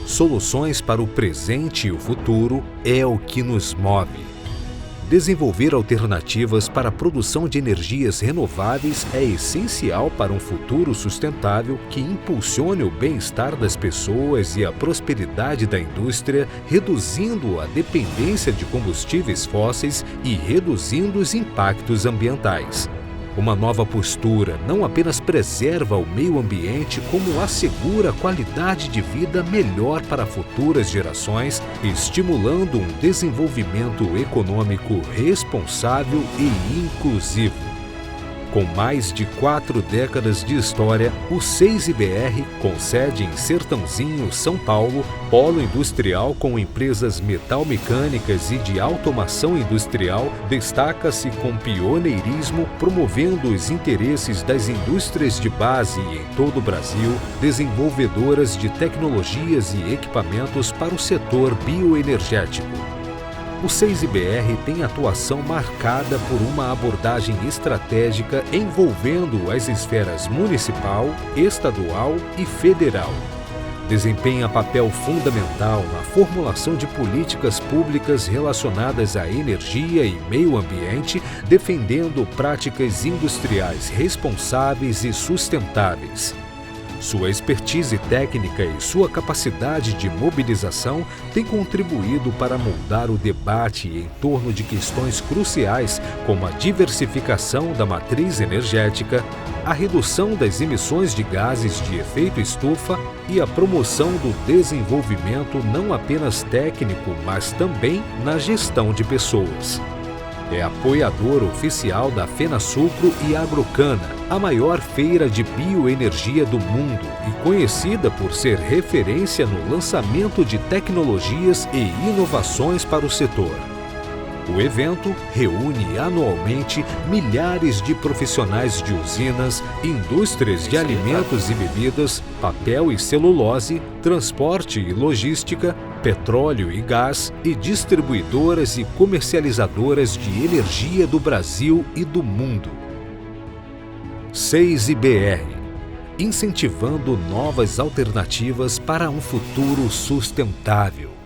Soluções para o presente e o futuro é o que nos move. Desenvolver alternativas para a produção de energias renováveis é essencial para um futuro sustentável que impulsione o bem-estar das pessoas e a prosperidade da indústria, reduzindo a dependência de combustíveis fósseis e reduzindo os impactos ambientais. Uma nova postura não apenas preserva o meio ambiente, como assegura qualidade de vida melhor para futuras gerações, estimulando um desenvolvimento econômico responsável e inclusivo. Com mais de 4 décadas de história, o 6IBR, com sede em Sertãozinho, São Paulo, polo industrial com empresas metalmecânicas e de automação industrial, destaca-se com pioneirismo, promovendo os interesses das indústrias de base em todo o Brasil, desenvolvedoras de tecnologias e equipamentos para o setor bioenergético. O 6IBR tem atuação marcada por uma abordagem estratégica envolvendo as esferas municipal, estadual e federal. Desempenha papel fundamental na formulação de políticas públicas relacionadas à energia e meio ambiente, defendendo práticas industriais responsáveis e sustentáveis. Sua expertise técnica e sua capacidade de mobilização têm contribuído para moldar o debate em torno de questões cruciais como a diversificação da matriz energética, a redução das emissões de gases de efeito estufa e a promoção do desenvolvimento não apenas técnico, mas também na gestão de pessoas. É apoiador oficial da FenaSucro e Agrocana, a maior feira de bioenergia do mundo e conhecida por ser referência no lançamento de tecnologias e inovações para o setor. O evento reúne anualmente milhares de profissionais de usinas, indústrias de alimentos e bebidas, papel e celulose, transporte e logística, petróleo e gás e distribuidoras e comercializadoras de energia do Brasil e do mundo. 6IBR, incentivando novas alternativas para um futuro sustentável.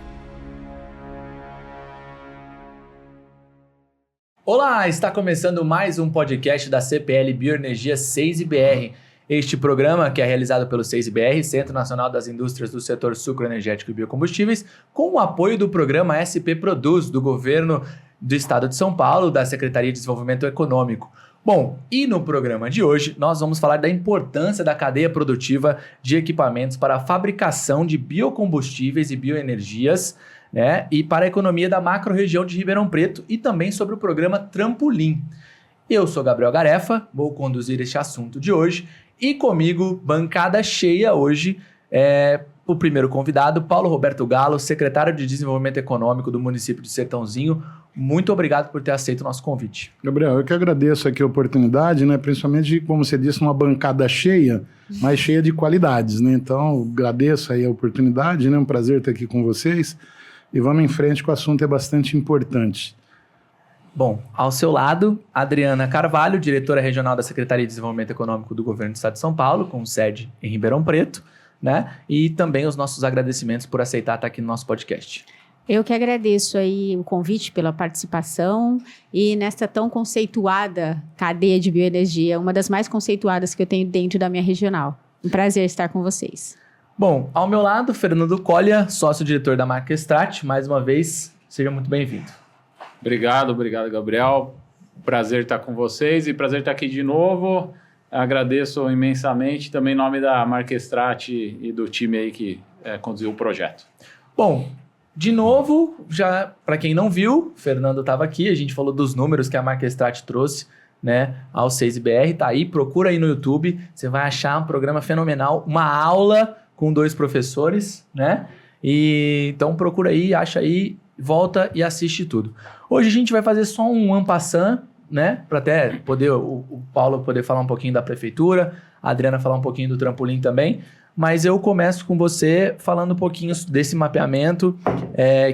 Olá, está começando mais um podcast da CPL Bioenergia 6IBR. Este programa, que é realizado pelo 6IBR, Centro Nacional das Indústrias do Setor Sucroenergético e Biocombustíveis, com o apoio do programa SP Produz, do Governo do Estado de São Paulo, da Secretaria de Desenvolvimento Econômico. Bom, e no programa de hoje, nós vamos falar da importância da cadeia produtiva de equipamentos para a fabricação de biocombustíveis e bioenergias, né, e para a economia da macro-região de Ribeirão Preto e também sobre o programa Trampolim. Eu sou Gabriel Garefa, vou conduzir este assunto de hoje e comigo, bancada cheia hoje, o primeiro convidado, Paulo Roberto Galo, secretário de Desenvolvimento Econômico do município de Sertãozinho. Muito obrigado por ter aceito o nosso convite. Gabriel, eu que agradeço aqui a oportunidade, né? Principalmente, como você disse, uma bancada cheia, mas cheia de qualidades, né? Então, agradeço aí a oportunidade, né? Um prazer estar aqui com vocês. E vamos em frente, que o assunto é bastante importante. Bom, ao seu lado, Adriana Carvalho, diretora regional da Secretaria de Desenvolvimento Econômico do Governo do Estado de São Paulo, com sede em Ribeirão Preto, né? E também os nossos agradecimentos por aceitar estar aqui no nosso podcast. Eu que agradeço aí o convite pela participação e nesta tão conceituada cadeia de bioenergia, uma das mais conceituadas que eu tenho dentro da minha regional. Um prazer estar com vocês. Bom, ao meu lado, Fernando Collia, sócio-diretor da marca Strat. Mais uma vez, seja muito bem-vindo. Obrigado, Gabriel. Prazer estar com vocês e prazer estar aqui de novo. Agradeço imensamente também em nome da marca Strat e do time aí que conduziu o projeto. Bom, de novo, já para quem não viu, Fernando estava aqui, a gente falou dos números que a marca Strat trouxe, né, ao 6IBR, tá aí, procura aí no YouTube, você vai achar um programa fenomenal, uma aula com 2 professores, né? E então procura aí, acha aí, volta e assiste tudo. Hoje a gente vai fazer só um en passant, né? Para até poder o Paulo poder falar um pouquinho da prefeitura, a Adriana falar um pouquinho do trampolim também. Mas eu começo com você falando um pouquinho desse mapeamento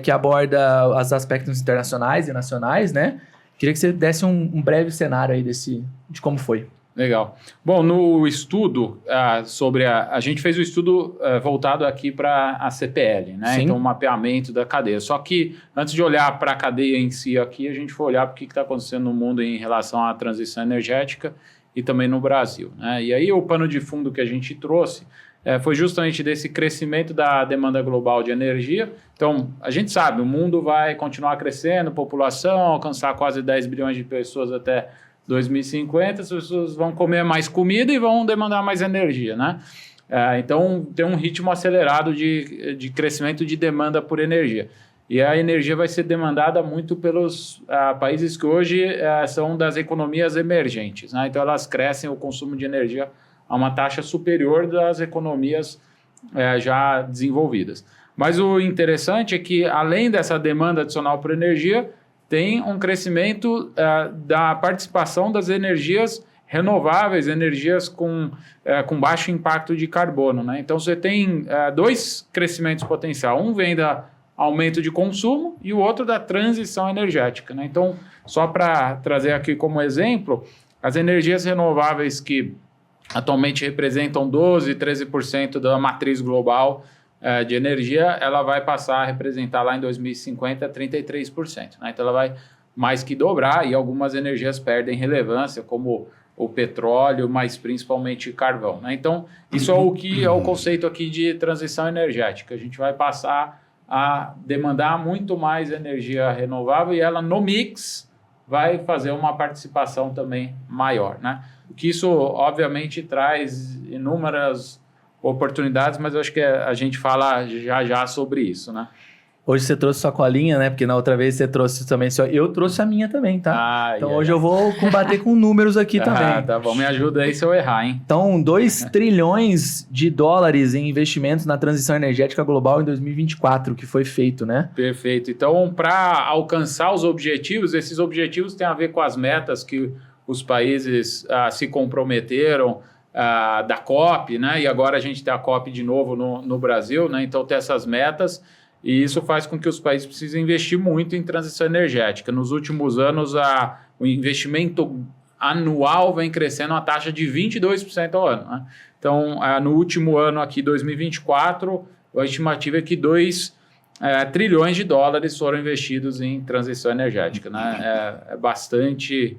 que aborda os aspectos internacionais e nacionais, né? Queria que você desse um breve cenário aí de como foi. Legal. Bom, no estudo sobre a gente fez o estudo voltado aqui para a CPL, né? Sim. Então, o mapeamento da cadeia. Só que antes de olhar para a cadeia em si aqui, a gente foi olhar para o que está acontecendo no mundo em relação à transição energética e também no Brasil, né? E aí o pano de fundo que a gente trouxe foi justamente desse crescimento da demanda global de energia. Então, a gente sabe, o mundo vai continuar crescendo, população, alcançar quase 10 bilhões de pessoas até 2050, as pessoas vão comer mais comida e vão demandar mais energia, né? Então, tem um ritmo acelerado de crescimento de demanda por energia. E a energia vai ser demandada muito pelos países que hoje são das economias emergentes, né? Então, elas crescem o consumo de energia a uma taxa superior das economias já desenvolvidas. Mas o interessante é que, além dessa demanda adicional por energia, tem um crescimento da participação das energias renováveis, energias com baixo impacto de carbono, né? Então, você tem dois crescimentos potenciais. Um vem do aumento de consumo e o outro da transição energética, né? Então, só para trazer aqui como exemplo, as energias renováveis que atualmente representam 12%, 13% da matriz global de energia, ela vai passar a representar lá em 2050 33%, né? Então ela vai mais que dobrar e algumas energias perdem relevância, como o petróleo, mas principalmente carvão, né? Então isso é o que é o conceito aqui de transição energética. A gente vai passar a demandar muito mais energia renovável e ela no mix vai fazer uma participação também maior, né? O que isso obviamente traz inúmeras oportunidades, mas eu acho que a gente fala já sobre isso, né? Hoje você trouxe sua colinha, né? Porque na outra vez você trouxe também sua... Eu trouxe a minha também, tá? Então hoje eu vou combater com números aqui também. Tá bom, me ajuda aí se eu errar, hein? Então, 2 trilhões de dólares em investimentos na transição energética global em 2024, que foi feito, né? Perfeito. Então, para alcançar os objetivos, esses objetivos têm a ver com as metas que os países se comprometeram da COP, né? E agora a gente tem a COP de novo no Brasil, né? Então tem essas metas e isso faz com que os países precisem investir muito em transição energética. Nos últimos anos, o investimento anual vem crescendo a taxa de 22% ao ano, né? Então, no último ano aqui, 2024, a estimativa é que 2 trilhões de dólares foram investidos em transição energética, né? É bastante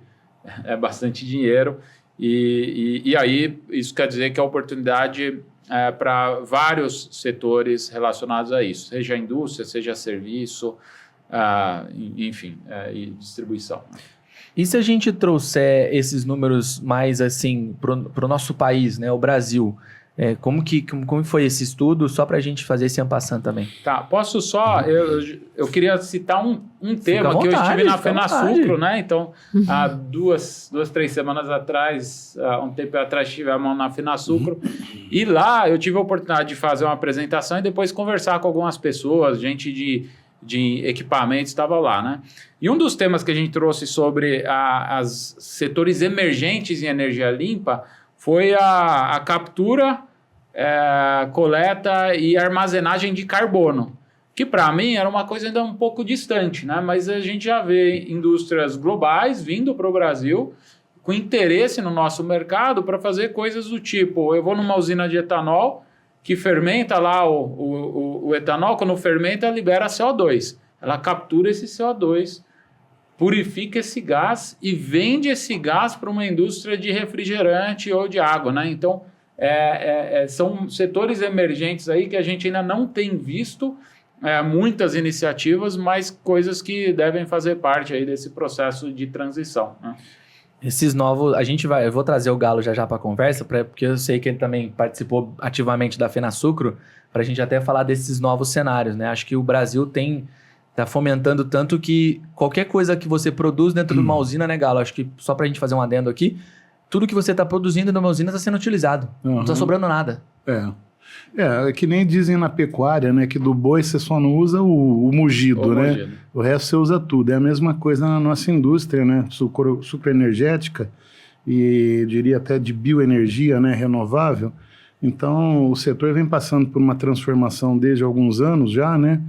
dinheiro. E aí, isso quer dizer que a oportunidade para vários setores relacionados a isso, seja a indústria, seja serviço, enfim, e distribuição. E se a gente trouxer esses números mais assim para o nosso país, né, o Brasil, como foi esse estudo, só para a gente fazer esse en passant também? Tá, posso só... Eu queria citar um tema que eu estive na FenaSucro, né? Então, há 2, 3 semanas atrás, um tempo atrás, estivemos na FenaSucro, e lá eu tive a oportunidade de fazer uma apresentação e depois conversar com algumas pessoas, gente de equipamentos estava lá, né? E um dos temas que a gente trouxe sobre os setores emergentes em energia limpa foi a captura, coleta e armazenagem de carbono, que para mim era uma coisa ainda um pouco distante, né? Mas a gente já vê indústrias globais vindo para o Brasil com interesse no nosso mercado para fazer coisas do tipo, eu vou numa usina de etanol que fermenta lá o etanol, quando fermenta libera CO2, ela captura esse CO2, purifica esse gás e vende esse gás para uma indústria de refrigerante ou de água, né? Então, são setores emergentes aí que a gente ainda não tem visto muitas iniciativas, mas coisas que devem fazer parte aí desse processo de transição, né? Esses novos, eu vou trazer o Galo já para a conversa, porque eu sei que ele também participou ativamente da FenaSucro, para a gente até falar desses novos cenários, né? Acho que o Brasil está fomentando tanto que qualquer coisa que você produz dentro de uma usina, né, Galo? Acho que só para a gente fazer um adendo aqui, tudo que você está produzindo numa usina está sendo utilizado, não está sobrando nada. É que nem dizem na pecuária, né? Que do boi você só não usa o mugido, né? Mugido. O resto você usa tudo. É a mesma coisa na nossa indústria, né? Sucroenergética e diria até de bioenergia, né? Renovável. Então, o setor vem passando por uma transformação desde alguns anos já, né?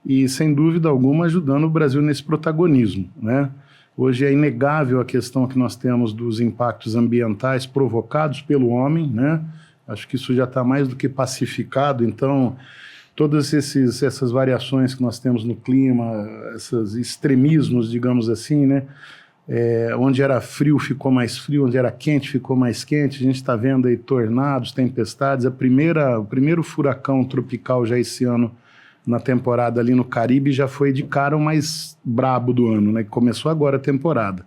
E, sem dúvida alguma, ajudando o Brasil nesse protagonismo, né? Hoje é inegável a questão que nós temos dos impactos ambientais provocados pelo homem, né? Acho que isso já está mais do que pacificado. Então, todas essas variações que nós temos no clima, esses extremismos, digamos assim, né? Onde era frio ficou mais frio, onde era quente ficou mais quente. A gente está vendo aí tornados, tempestades. O primeiro furacão tropical já esse ano, na temporada ali no Caribe, já foi de cara o mais brabo do ano, né? Que começou agora a temporada.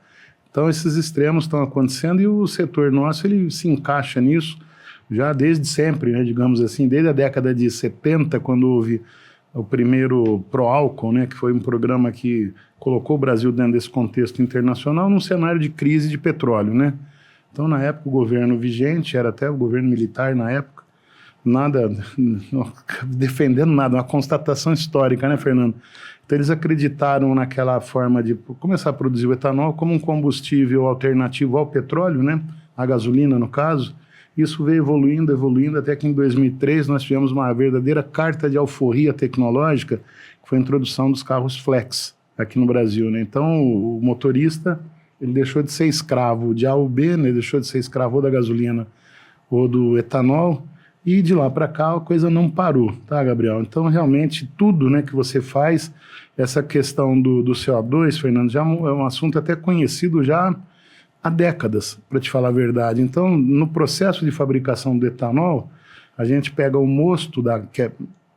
Então esses extremos estão acontecendo e o setor nosso ele se encaixa nisso já desde sempre, né? Digamos assim, desde a década de 70, quando houve o primeiro Proálcool, né? Que foi um programa que colocou o Brasil dentro desse contexto internacional num cenário de crise de petróleo, né? Então na época o governo vigente, era até o governo militar na época, nada, não defendendo nada, uma constatação histórica, né, Fernando? Então eles acreditaram naquela forma de começar a produzir o etanol como um combustível alternativo ao petróleo, né, a gasolina no caso. Isso veio evoluindo, até que em 2003 nós tivemos uma verdadeira carta de alforria tecnológica, que foi a introdução dos carros flex aqui no Brasil, né? Então o motorista, ele deixou de ser escravo de A ou B, né? Ele deixou de ser escravo da gasolina ou do etanol. E de lá para cá a coisa não parou, tá, Gabriel? Então, realmente, tudo, né, que você faz, essa questão do CO2, Fernando, já é um assunto até conhecido já há décadas, para te falar a verdade. Então, no processo de fabricação do etanol, a gente pega o mosto, que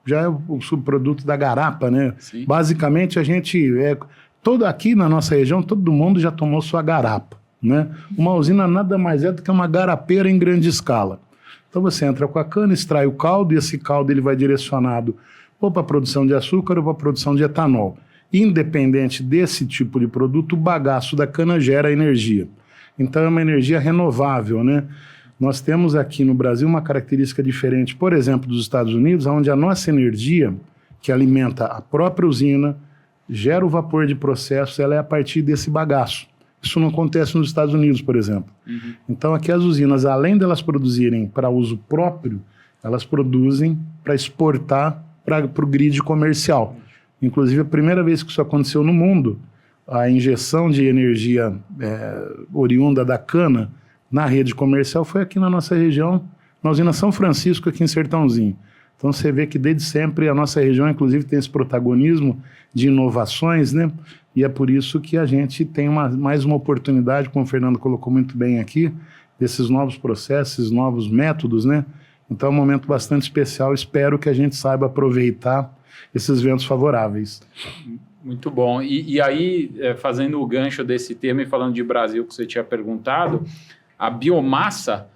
já é o subproduto da garapa, né? Sim. Basicamente, a gente, aqui na nossa região, todo mundo já tomou sua garapa, né? Uma usina nada mais é do que uma garapeira em grande escala. Então você entra com a cana, extrai o caldo e esse caldo ele vai direcionado ou para a produção de açúcar ou para a produção de etanol. Independente desse tipo de produto, o bagaço da cana gera energia. Então é uma energia renovável, né? Nós temos aqui no Brasil uma característica diferente, por exemplo, dos Estados Unidos, onde a nossa energia, que alimenta a própria usina, gera o vapor de processo, ela é a partir desse bagaço. Isso não acontece nos Estados Unidos, por exemplo. Uhum. Então, aqui as usinas, além delas produzirem para uso próprio, elas produzem para exportar para o grid comercial. Inclusive, a primeira vez que isso aconteceu no mundo, a injeção de energia oriunda da cana na rede comercial foi aqui na nossa região, na usina São Francisco, aqui em Sertãozinho. Então, você vê que desde sempre a nossa região, inclusive, tem esse protagonismo de inovações, né? E é por isso que a gente tem mais uma oportunidade, como o Fernando colocou muito bem aqui, desses novos processos, novos métodos, né? Então é um momento bastante especial, espero que a gente saiba aproveitar esses ventos favoráveis. Muito bom. E aí, fazendo o gancho desse tema e falando de Brasil que você tinha perguntado, a biomassa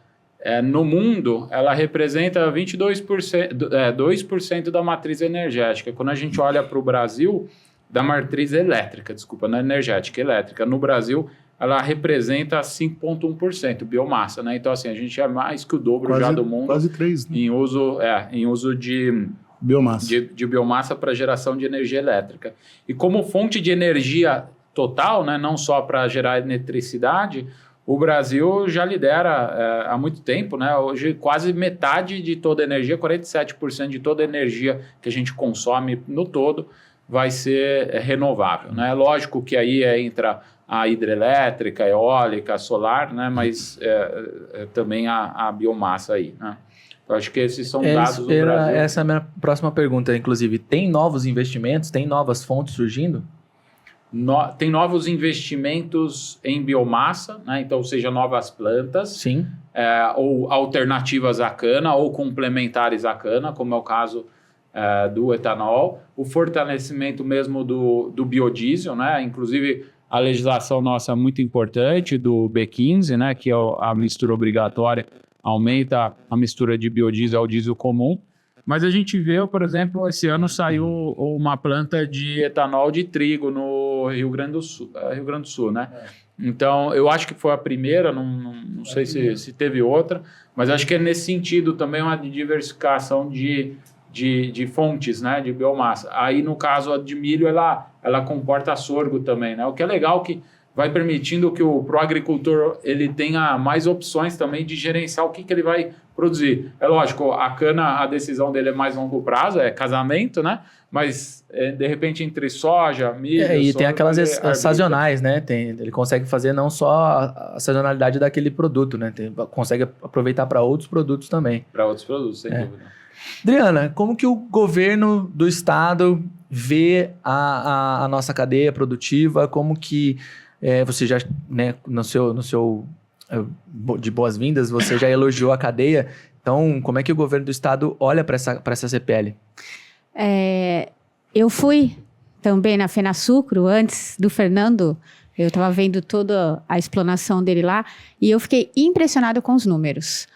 no mundo, ela representa 2% da matriz energética. Quando a gente olha para o Brasil, da matriz elétrica, não é energética, elétrica. No Brasil, ela representa 5,1% biomassa, né? Então, assim, a gente é mais que o dobro já do mundo. Quase 3, né? Em uso de biomassa. De biomassa para geração de energia elétrica. E como fonte de energia total, né, não só para gerar eletricidade, o Brasil já lidera há muito tempo, né? Hoje quase metade de toda a energia, 47% de toda a energia que a gente consome no todo, vai ser renovável, né? Lógico que aí entra a hidrelétrica, a eólica, a solar, né? Mas também a biomassa aí, né? Eu acho que esses são dados do Brasil. Essa é a minha próxima pergunta, inclusive. Tem novos investimentos? Tem novas fontes surgindo? Tem novos investimentos em biomassa, né? Então, seja novas plantas. Sim. Ou alternativas à cana, ou complementares à cana, como é o caso do etanol, o fortalecimento mesmo do biodiesel, né? Inclusive a legislação nossa é muito importante do B15, né? Que é a mistura obrigatória, aumenta a mistura de biodiesel ao diesel comum. Mas a gente vê, por exemplo, esse ano saiu uma planta de etanol de trigo no Rio Grande do Sul, né? Então, eu acho que foi a primeira, não sei se teve outra, mas acho que é nesse sentido também uma diversificação de fontes, né, de biomassa. Aí, no caso, a de milho, ela comporta sorgo também, né? O que é legal que vai permitindo que pro agricultor ele tenha mais opções também de gerenciar o que ele vai produzir. É lógico, a cana, a decisão dele é mais longo prazo, é casamento, né? Mas, de repente, entre soja, milho... E tem aquelas sazonais, né? Ele consegue fazer não só a sazonalidade daquele produto, né? Consegue aproveitar para outros produtos também. Para outros produtos, sem dúvida. Adriana, como que o governo do estado vê a nossa cadeia produtiva? Como que você já, né, no seu de boas-vindas, você já elogiou a cadeia. Então, como é que o governo do estado olha para essa CPL? Eu fui também na FenaSucro, antes do Fernando, eu estava vendo toda a explanação dele lá, e eu fiquei impressionado com os números.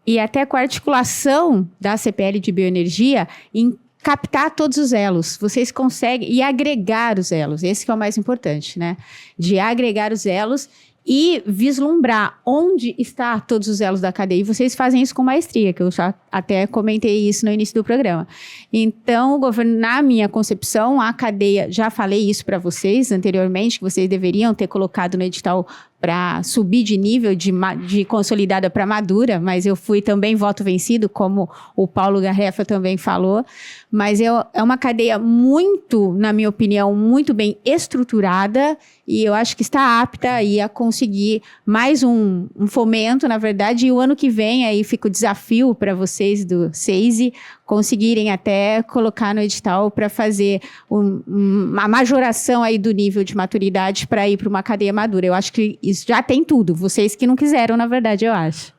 E até com a articulação da CPL de bioenergia em captar todos os elos. Vocês conseguem, e agregar os elos, esse que é o mais importante, né? De agregar os elos e vislumbrar onde está todos os elos da cadeia. E vocês fazem isso com maestria, que eu já até comentei isso no início do programa. Então, o governo, na minha concepção, a cadeia, já falei isso para vocês anteriormente, que vocês deveriam ter colocado no edital para subir de nível de consolidada para madura, mas eu fui também voto vencido, como o Paulo Garrefa também falou. Mas é uma cadeia muito, na minha opinião, muito bem estruturada, e eu acho que está apta aí a conseguir mais um fomento, na verdade, e o ano que vem aí fica o desafio para vocês do SEISE conseguirem até colocar no edital para fazer uma majoração aí do nível de maturidade para ir para uma cadeia madura. Eu acho que isso já tem tudo, vocês que não quiseram, na verdade, eu acho.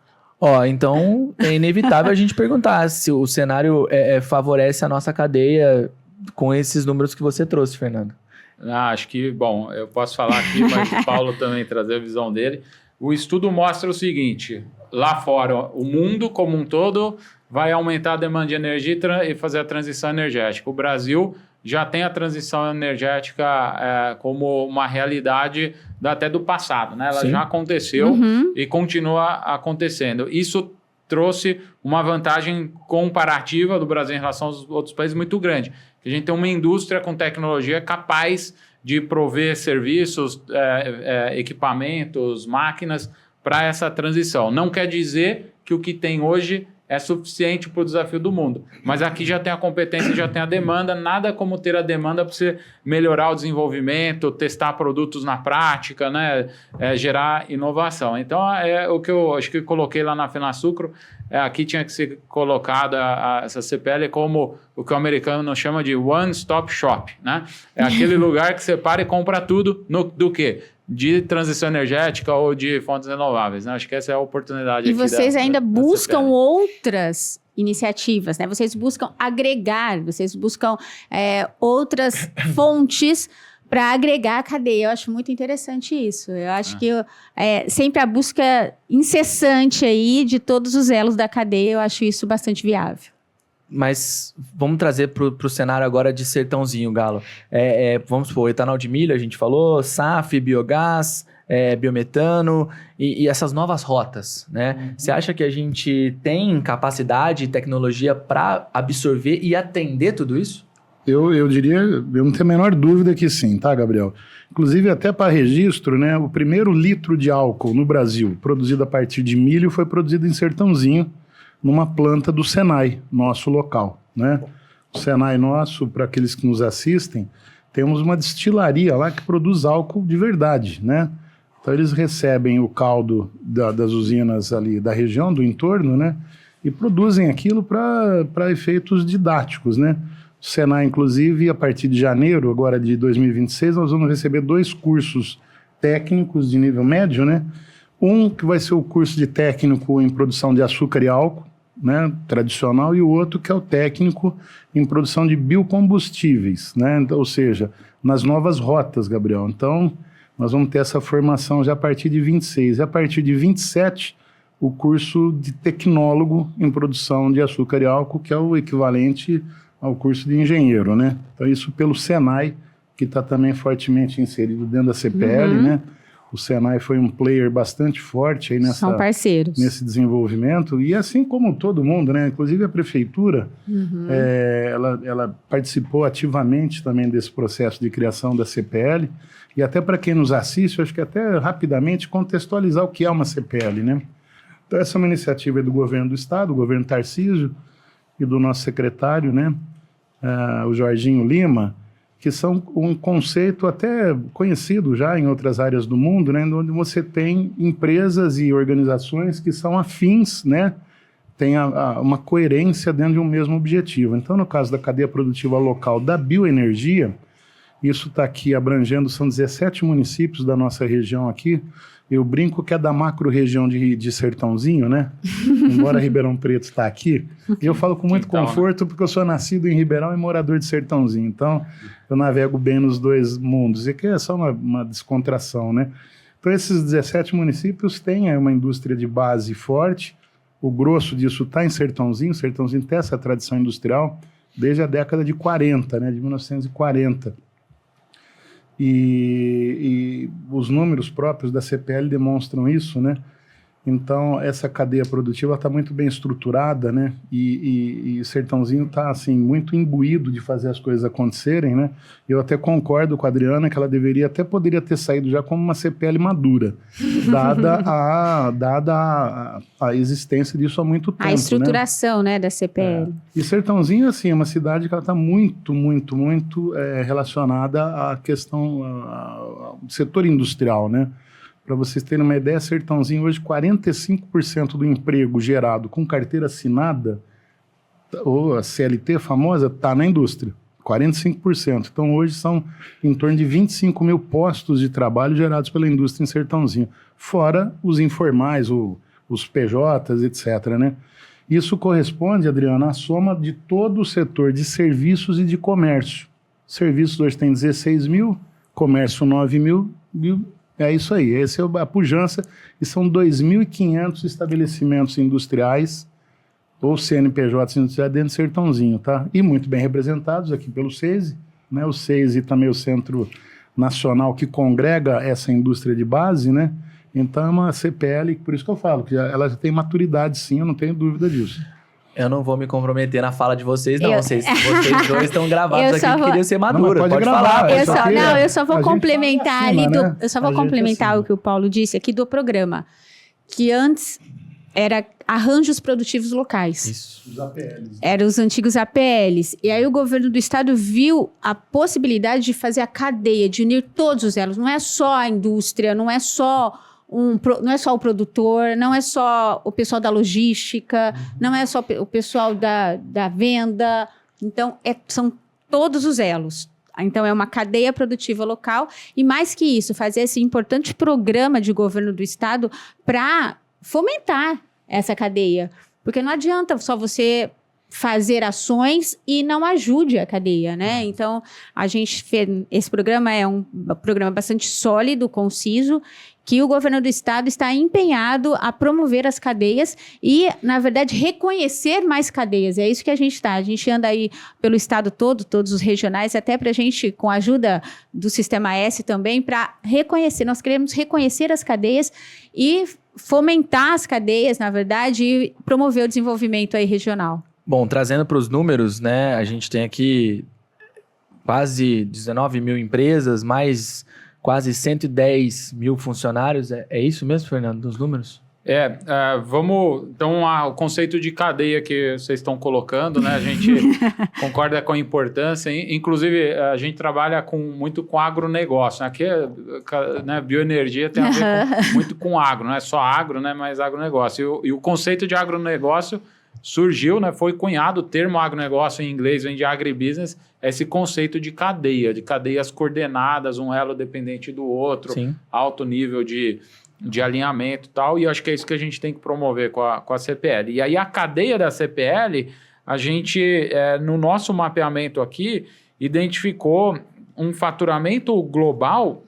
Então é inevitável a gente perguntar se o cenário favorece a nossa cadeia com esses números que você trouxe, Fernando. Acho que, bom, eu posso falar aqui, mas o Paulo também trazer a visão dele. O estudo mostra o seguinte: lá fora, o mundo como um todo vai aumentar a demanda de energia e fazer a transição energética. O Brasil já tem a transição energética como uma realidade até do passado, né? Ela já aconteceu e continua acontecendo. Isso trouxe uma vantagem comparativa do Brasil em relação aos outros países muito grande. A gente tem uma indústria com tecnologia capaz de prover serviços, equipamentos, máquinas para essa transição. Não quer dizer que o que tem hoje é suficiente para o desafio do mundo. Mas aqui já tem a competência, já tem a demanda. Nada como ter a demanda para você melhorar o desenvolvimento, testar produtos na prática, né? Gerar inovação. Então, o que eu acho que eu coloquei lá na FenaSucro, aqui tinha que ser colocada essa CPL como o que o americano chama de one-stop shop, né? É aquele lugar que você para e compra tudo do quê? De transição energética ou de fontes renováveis, né? Acho que essa é a oportunidade. E aqui vocês ainda buscam CPL. Outras iniciativas, né? Vocês buscam agregar, vocês buscam outras fontes para agregar a cadeia. Eu acho muito interessante isso. Eu acho que sempre a busca incessante aí de todos os elos da cadeia, eu acho isso bastante viável. Mas vamos trazer para o cenário agora de sertãozinho, Galo. Vamos supor, etanol de milho, a gente falou, SAF, biogás, biometano e essas novas rotas, né? Você acha que a gente tem capacidade e tecnologia para absorver e atender tudo isso? Eu diria, eu não tenho a menor dúvida que sim, tá, Gabriel? Inclusive, até para registro, né, o primeiro litro de álcool no Brasil, produzido a partir de milho, foi produzido em Sertãozinho, numa planta do Senai, nosso local, né? O Senai nosso, para aqueles que nos assistem, temos uma destilaria lá que produz álcool de verdade, né? Então eles recebem o caldo das usinas ali da região, do entorno, né? E produzem aquilo para efeitos didáticos, né? O Senai, inclusive, a partir de janeiro, agora de 2026, nós vamos receber 2 cursos técnicos de nível médio, né? Um que vai ser o curso de técnico em produção de açúcar e álcool, né, tradicional, e o outro que é o técnico em produção de biocombustíveis, né? Então, ou seja, nas novas rotas, Gabriel. Então, nós vamos ter essa formação já a partir de 26. E a partir de 27, o curso de tecnólogo em produção de açúcar e álcool, que é o equivalente ao curso de engenheiro, né? Então, isso pelo Senai, que está também fortemente inserido dentro da CPL, né? O Senai foi um player bastante forte aí São parceiros. nesse desenvolvimento, e assim como todo mundo, né? Inclusive a prefeitura, ela participou ativamente também desse processo de criação da CPL, e até para quem nos assiste, eu acho que até rapidamente contextualizar o que é uma CPL, né? Então essa é uma iniciativa do governo do estado, o governo Tarcísio, e do nosso secretário, né? O Jorginho Lima, que são um conceito até conhecido já em outras áreas do mundo, né, onde você tem empresas e organizações que são afins, né, tem uma coerência dentro de um mesmo objetivo. Então, no caso da cadeia produtiva local da bioenergia, isso está aqui abrangendo, são 17 municípios da nossa região aqui. Eu brinco que é da macro-região de Sertãozinho, né? Embora Ribeirão Preto está aqui. E eu falo com muito conforto, porque eu sou nascido em Ribeirão e morador de Sertãozinho. Então, eu navego bem nos dois mundos. E que é só uma descontração, né? Então, esses 17 municípios têm uma indústria de base forte. O grosso disso está em Sertãozinho. Sertãozinho tem essa tradição industrial desde a década de 40, né? De 1940. E os números próprios da CPL demonstram isso, né? Então, essa cadeia produtiva está muito bem estruturada, né? E o Sertãozinho está, assim, muito imbuído de fazer as coisas acontecerem, né? Eu até concordo com a Adriana que ela poderia ter saído já como uma CPL madura, dada a existência disso há muito tempo, a estruturação, né, da CPL. E Sertãozinho, assim, é uma cidade que ela está muito relacionada à questão do setor industrial, né? Para vocês terem uma ideia, Sertãozinho hoje 45% do emprego gerado com carteira assinada, ou a CLT famosa, está na indústria. 45%. Então hoje são em torno de 25 mil postos de trabalho gerados pela indústria em Sertãozinho. Fora os informais, os PJs, etc., né? Isso corresponde, Adriana, à soma de todo o setor de serviços e de comércio. Serviços hoje tem 16 mil, comércio 9 mil, é isso aí, essa é a pujança, e são 2.500 estabelecimentos industriais, ou CNPJs industriais dentro de Sertãozinho, tá? E muito bem representados aqui pelo SEISI, né? O SEISI também é o Centro Nacional que congrega essa indústria de base, né? Então é uma CPL, por isso que eu falo, que ela já tem maturidade sim, eu não tenho dúvida disso. Eu não vou me comprometer na fala de vocês, não. Vocês dois estão gravados aqui que queriam ser maduros. Pode falar. Eu só vou complementar ali, né? Eu só vou complementar o que o Paulo disse aqui do programa, que antes era arranjos produtivos locais. Isso. Os APLs. Eram os antigos APLs. E aí o governo do estado viu a possibilidade de fazer a cadeia, de unir todos os elos. Não é só a indústria, não é só o produtor, não é só o pessoal da logística, não é só o pessoal da venda. Então, são todos os elos. Então, é uma cadeia produtiva local. E mais que isso, fazer esse importante programa de governo do estado para fomentar essa cadeia. Porque não adianta só você fazer ações e não ajude a cadeia, né? Então, a gente fez... Esse programa é um programa bastante sólido, conciso, que o governo do estado está empenhado a promover as cadeias e, na verdade, reconhecer mais cadeias. É isso que a gente está. A gente anda aí pelo estado todo, todos os regionais, até para a gente, com a ajuda do Sistema S também, para reconhecer. Nós queremos reconhecer as cadeias e fomentar as cadeias, na verdade, e promover o desenvolvimento aí regional. Bom, trazendo para os números, né? A gente tem aqui quase 19 mil empresas, mais quase 110 mil funcionários. É isso mesmo, Fernando, dos números? Vamos... Então, o conceito de cadeia que vocês estão colocando, né? A gente concorda com a importância. Inclusive, a gente trabalha muito com agronegócio. Aqui, né, bioenergia tem a ver muito com agro. Não é só agro, né? Mas agronegócio. E o conceito de agronegócio surgiu, né? Foi cunhado o termo agronegócio em inglês, vem de agribusiness, esse conceito de cadeia, de cadeias coordenadas, um elo dependente do outro, sim, alto nível de alinhamento e tal, e eu acho que é isso que a gente tem que promover com a CPL. E aí a cadeia da CPL, a gente, no nosso mapeamento aqui, identificou um faturamento global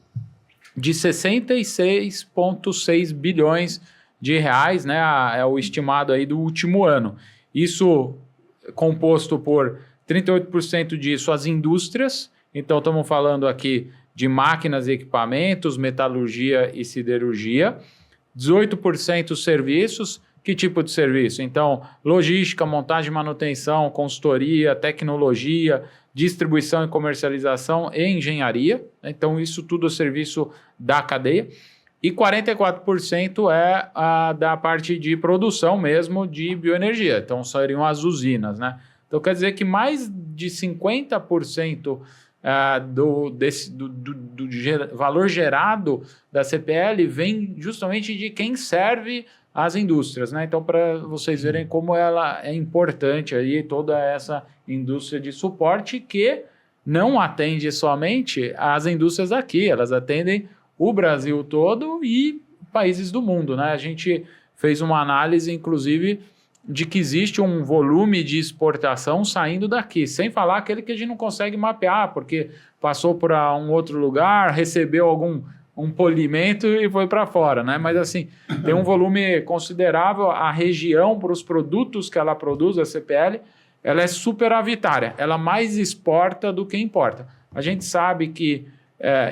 de 66,6 bilhões de reais, né? É o estimado aí do último ano. Isso composto por 38% disso as indústrias. Então, estamos falando aqui de máquinas e equipamentos, metalurgia e siderurgia, 18% serviços. Que tipo de serviço? Então, logística, montagem e manutenção, consultoria, tecnologia, distribuição e comercialização e engenharia. Então, isso tudo é serviço da cadeia. E 44% é da parte de produção mesmo de bioenergia. Então, seriam as usinas, né? Então, quer dizer que mais de 50% do valor gerado da CPL vem justamente de quem serve as indústrias, né? Então, para vocês verem como ela é importante aí, toda essa indústria de suporte que não atende somente as indústrias aqui, elas atendem o Brasil todo e países do mundo, né? A gente fez uma análise, inclusive, de que existe um volume de exportação saindo daqui, sem falar aquele que a gente não consegue mapear, porque passou para um outro lugar, recebeu um polimento e foi para fora, né? Mas assim, tem um volume considerável. A região, para os produtos que ela produz, a CPL, ela é superavitária, ela mais exporta do que importa. A gente sabe que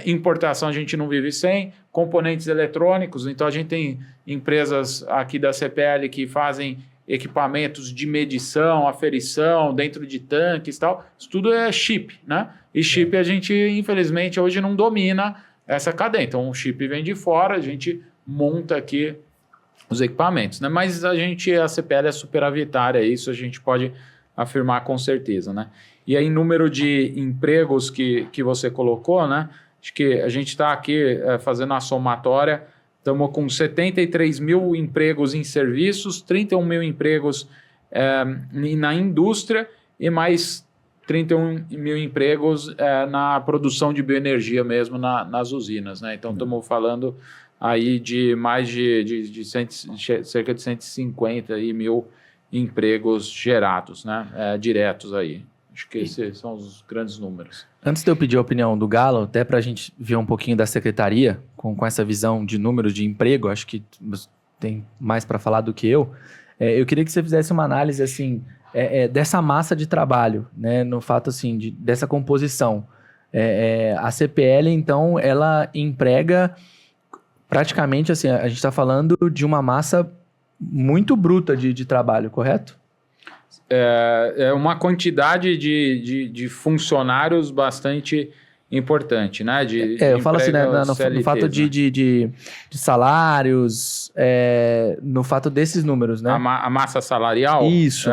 importação a gente não vive sem, componentes eletrônicos, então a gente tem empresas aqui da CPL que fazem equipamentos de medição, aferição, dentro de tanques e tal, isso tudo é chip, né? E chip a gente, infelizmente, hoje não domina essa cadeia. Então, o chip vem de fora, a gente monta aqui os equipamentos, né? Mas a CPL é superavitária, isso a gente pode afirmar com certeza, né? E aí, número de empregos que você colocou, né? Acho que a gente está aqui fazendo a somatória, estamos com 73 mil empregos em serviços, 31 mil empregos na indústria e mais 31 mil empregos na produção de bioenergia mesmo nas usinas, né? Então, estamos falando aí de mais de cerca de 150 mil empregos gerados, né? Diretos aí. Acho que esses são os grandes números. Antes de eu pedir a opinião do Galo, até para a gente ver um pouquinho da secretaria, com essa visão de números de emprego, acho que tem mais para falar do que eu queria que você fizesse uma análise assim, dessa massa de trabalho, né, no fato assim, dessa composição. A CPL, então, ela emprega praticamente, assim, a gente está falando de uma massa muito bruta de trabalho, correto? É uma quantidade de funcionários bastante importante, né? Eu falo assim, né, no fato de salários, no fato desses números, né? A massa salarial? Isso.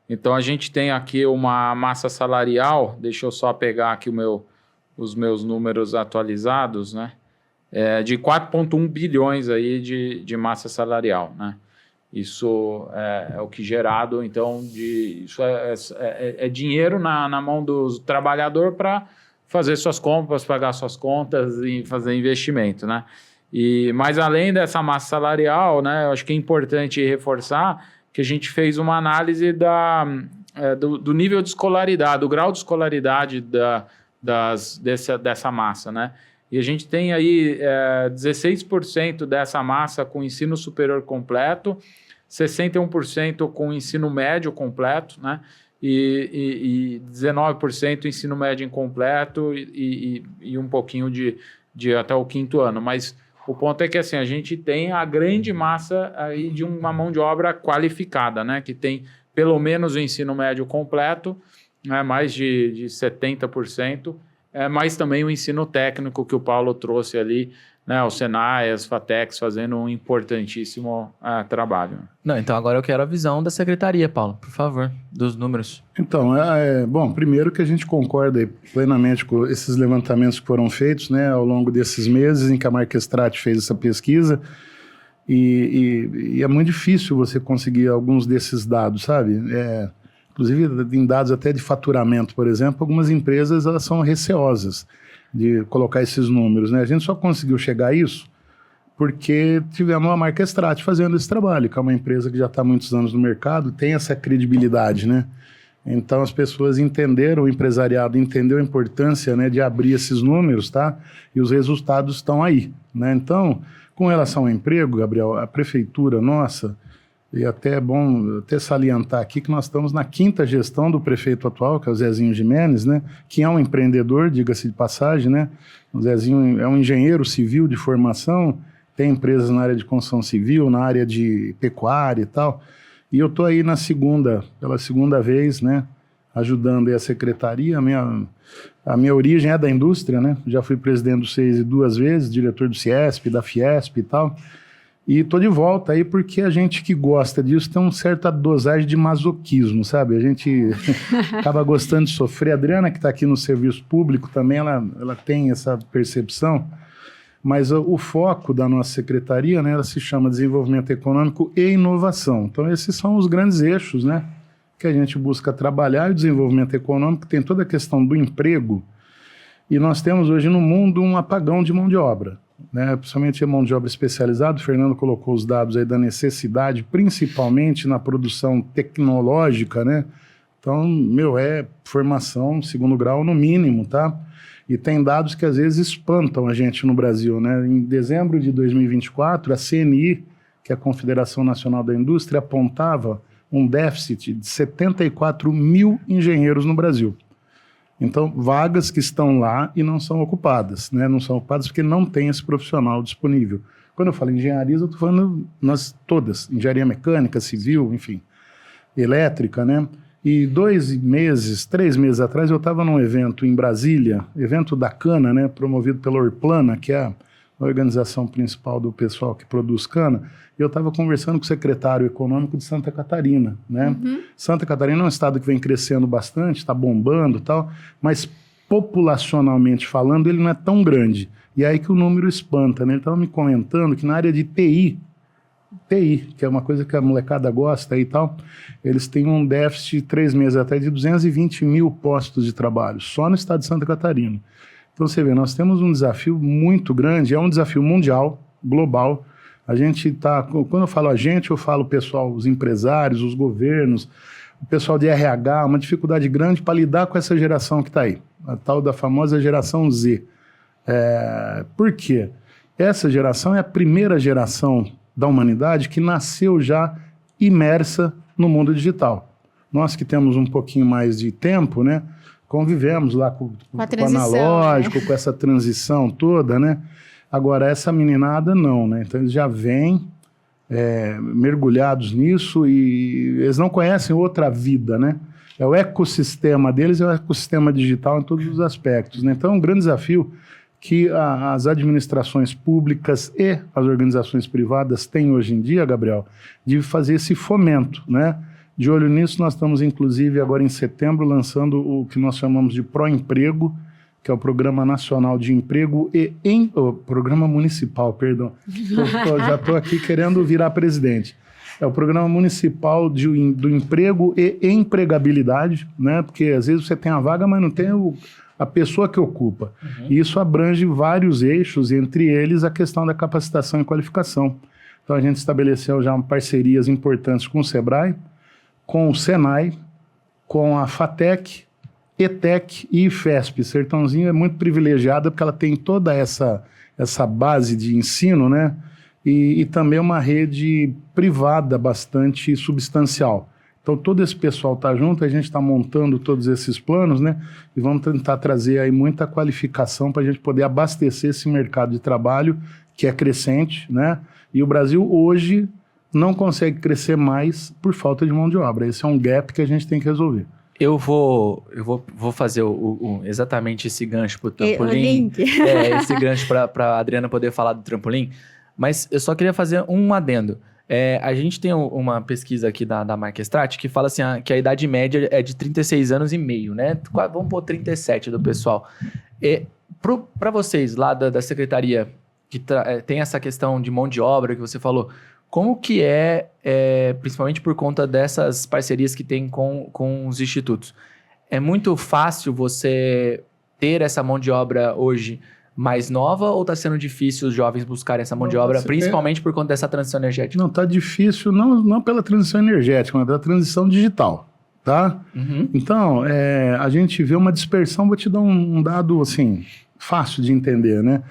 Então, a gente tem aqui uma massa salarial, deixa eu só pegar aqui os meus números atualizados, né? De 4,1 bilhões aí de massa salarial, né? Isso é o que gerado, então, isso é dinheiro na mão do trabalhador para fazer suas compras, pagar suas contas e fazer investimento, né? Mas além dessa massa salarial, né, eu acho que é importante reforçar que a gente fez uma análise do nível de escolaridade, do grau de escolaridade dessa massa, né? E a gente tem aí 16% dessa massa com ensino superior completo, 61% com ensino médio completo, né? E 19% ensino médio incompleto e um pouquinho de até o 5º ano. Mas o ponto é que assim, a gente tem a grande massa aí de uma mão de obra qualificada, né? Que tem pelo menos o ensino médio completo, né? Mais de 70%. Mas também o ensino técnico que o Paulo trouxe ali, né, o Senai, as FATECs fazendo um importantíssimo trabalho. Não, então agora eu quero a visão da secretaria, Paulo, por favor, dos números. Então, bom, primeiro que a gente concorda plenamente com esses levantamentos que foram feitos, né, ao longo desses meses em que a Marquestrate fez essa pesquisa, e é muito difícil você conseguir alguns desses dados, sabe? Inclusive, em dados até de faturamento, por exemplo, algumas empresas elas são receosas de colocar esses números, né? A gente só conseguiu chegar a isso porque tivemos a Marquestrate fazendo esse trabalho, que é uma empresa que já está há muitos anos no mercado, tem essa credibilidade, né? Então, as pessoas entenderam, o empresariado entendeu a importância, né, de abrir esses números, tá? E os resultados estão aí, né? Então, com relação ao emprego, Gabriel, a prefeitura nossa, E até é bom até salientar aqui que nós estamos na 5ª gestão do prefeito atual, que é o Zezinho Gimenez, né? Que é um empreendedor, diga-se de passagem, né? O Zezinho é um engenheiro civil de formação, tem empresas na área de construção civil, na área de pecuária e tal. E eu estou aí pela segunda vez, né? Ajudando aí a secretaria. A minha origem é da indústria, né? Já fui presidente do SEISI 2 vezes, diretor do CIESP, da Fiesp e tal. E estou de volta aí porque a gente que gosta disso tem uma certa dosagem de masoquismo, sabe? A gente acaba gostando de sofrer. A Adriana, que está aqui no serviço público também, ela tem essa percepção. Mas o foco da nossa secretaria, né, ela se chama Desenvolvimento Econômico e Inovação. Então esses são os grandes eixos, né, que a gente busca trabalhar. E o desenvolvimento econômico tem toda a questão do emprego. E nós temos hoje no mundo um apagão de mão de obra, né, principalmente a mão de obra especializada. O Fernando colocou os dados aí da necessidade, principalmente na produção tecnológica, né? Então, é formação 2º grau no mínimo, tá? E tem dados que às vezes espantam a gente no Brasil, né? Em dezembro de 2024, a CNI, que é a Confederação Nacional da Indústria, apontava um déficit de 74 mil engenheiros no Brasil. Então, vagas que estão lá e não são ocupadas, né? Não são ocupadas porque não tem esse profissional disponível. Quando eu falo engenharia, eu estou falando nós todas, engenharia mecânica, civil, enfim, elétrica, né? E 2 meses, 3 meses atrás, eu estava num evento em Brasília, evento da cana, né? Promovido pela Orplana, que é a organização principal do pessoal que produz cana. Eu estava conversando com o secretário econômico de Santa Catarina, né? Uhum. Santa Catarina é um estado que vem crescendo bastante, está bombando e tal, mas populacionalmente falando, ele não é tão grande. E é aí que o número espanta, né? Ele estava me comentando que na área de TI, que é uma coisa que a molecada gosta e tal, eles têm um déficit 3 meses atrás de 220 mil postos de trabalho, só no estado de Santa Catarina. Então você vê, nós temos um desafio muito grande, é um desafio mundial, global. A gente está, quando eu falo a gente, eu falo o pessoal, os empresários, os governos, o pessoal de RH, uma dificuldade grande para lidar com essa geração que está aí, a tal da famosa geração Z. Por quê? Essa geração é a primeira geração da humanidade que nasceu já imersa no mundo digital. Nós que temos um pouquinho mais de tempo, né, convivemos lá com o analógico, né? Com essa transição toda, né? Agora, essa meninada não, né? Então, eles já vêm mergulhados nisso e eles não conhecem outra vida, né? O ecossistema deles é o ecossistema digital em todos os aspectos, né? Então, é um grande desafio que as administrações públicas e as organizações privadas têm hoje em dia, Gabriel, de fazer esse fomento, né? De olho nisso, nós estamos, inclusive, agora em setembro, lançando o que nós chamamos de Proemprego, que é o Programa Nacional de Emprego Programa Municipal, perdão. Já estou aqui querendo virar presidente. É o Programa Municipal do Emprego e Empregabilidade, né? Porque às vezes você tem a vaga, mas não tem a pessoa que ocupa. Uhum. E isso abrange vários eixos, entre eles a questão da capacitação e qualificação. Então a gente estabeleceu já parcerias importantes com o Sebrae, com o Senai, com a FATEC, ETEC e IFESP. Sertãozinho é muito privilegiada porque ela tem toda essa base de ensino, né? E também uma rede privada bastante substancial. Então todo esse pessoal está junto, a gente está montando todos esses planos, né? E vamos tentar trazer aí muita qualificação para a gente poder abastecer esse mercado de trabalho que é crescente, né? E o Brasil hoje não consegue crescer mais por falta de mão de obra. Esse é um gap que a gente tem que resolver. Eu vou fazer exatamente esse gancho para o trampolim. Esse gancho para a Adriana poder falar do trampolim. Mas eu só queria fazer um adendo. A gente tem uma pesquisa aqui da Marquestrat que fala assim, que a idade média é de 36 anos e meio, né? Vamos pôr 37 do pessoal. Para vocês lá da secretaria, que tem essa questão de mão de obra que você falou, como que principalmente por conta dessas parcerias que tem com os institutos? É muito fácil você ter essa mão de obra hoje mais nova ou está sendo difícil os jovens buscarem essa mão de obra, principalmente por conta dessa transição energética? Não, está difícil não pela transição energética, mas pela transição digital, tá? Uhum. Então, a gente vê uma dispersão, vou te dar um dado, assim, fácil de entender, né?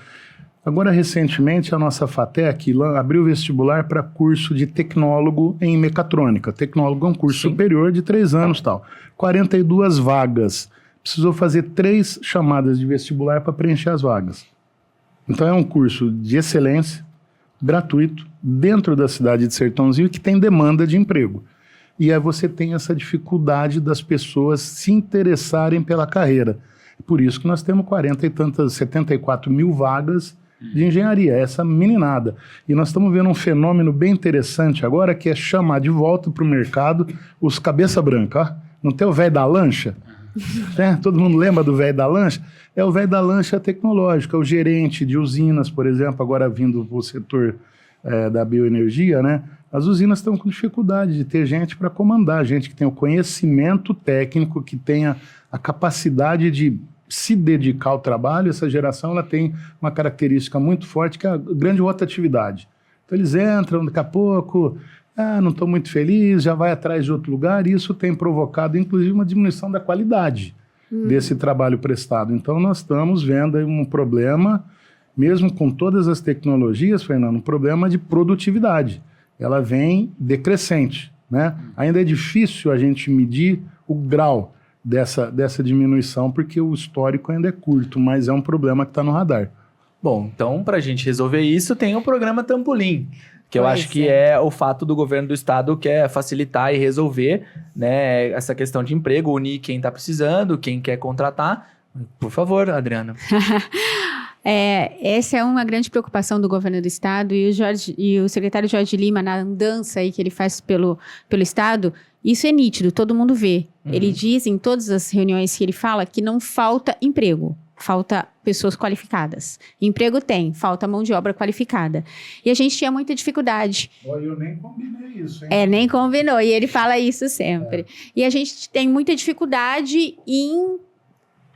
Agora, recentemente, a nossa FATEC abriu vestibular para curso de tecnólogo em mecatrônica. Tecnólogo é um curso superior de 3 anos, tal. 42 vagas. Precisou fazer 3 chamadas de vestibular para preencher as vagas. Então, é um curso de excelência, gratuito, dentro da cidade de Sertãozinho, que tem demanda de emprego. E aí você tem essa dificuldade das pessoas se interessarem pela carreira. Por isso que nós temos 74 mil vagas de engenharia, essa meninada. E nós estamos vendo um fenômeno bem interessante agora, que é chamar de volta para o mercado os cabeça branca. Ó. Não tem o velho da lancha? Todo mundo lembra do velho da lancha? É o velho da lancha tecnológica, o gerente de usinas, por exemplo, agora vindo para o setor da bioenergia, né? As usinas estão com dificuldade de ter gente para comandar, gente que tem o conhecimento técnico, que tenha a capacidade de se dedicar ao trabalho. Essa geração ela tem uma característica muito forte, que é a grande rotatividade. Então eles entram, daqui a pouco, não estou muito feliz, já vai atrás de outro lugar, e isso tem provocado, inclusive, uma diminuição da qualidade desse trabalho prestado. Então nós estamos vendo aí um problema, mesmo com todas as tecnologias, Fernando, um problema de produtividade. Ela vem decrescente, né? Ainda é difícil a gente medir o grau dessa diminuição, porque o histórico ainda é curto, mas é um problema que está no radar. Bom, então, para a gente resolver isso, tem o programa Trampolim, que eu acho que é o fato do governo do estado quer facilitar e resolver, né, essa questão de emprego, unir quem está precisando, quem quer contratar. Por favor, Adriana. Essa é uma grande preocupação do governo do estado, e o secretário Jorge Lima, na andança aí que ele faz pelo estado, isso é nítido, todo mundo vê. Ele diz em todas as reuniões que ele fala que não falta emprego, falta pessoas qualificadas. Emprego tem, falta mão de obra qualificada. E a gente tinha muita dificuldade. Eu nem combinei isso, hein? Nem combinou, e ele fala isso sempre. E a gente tem muita dificuldade em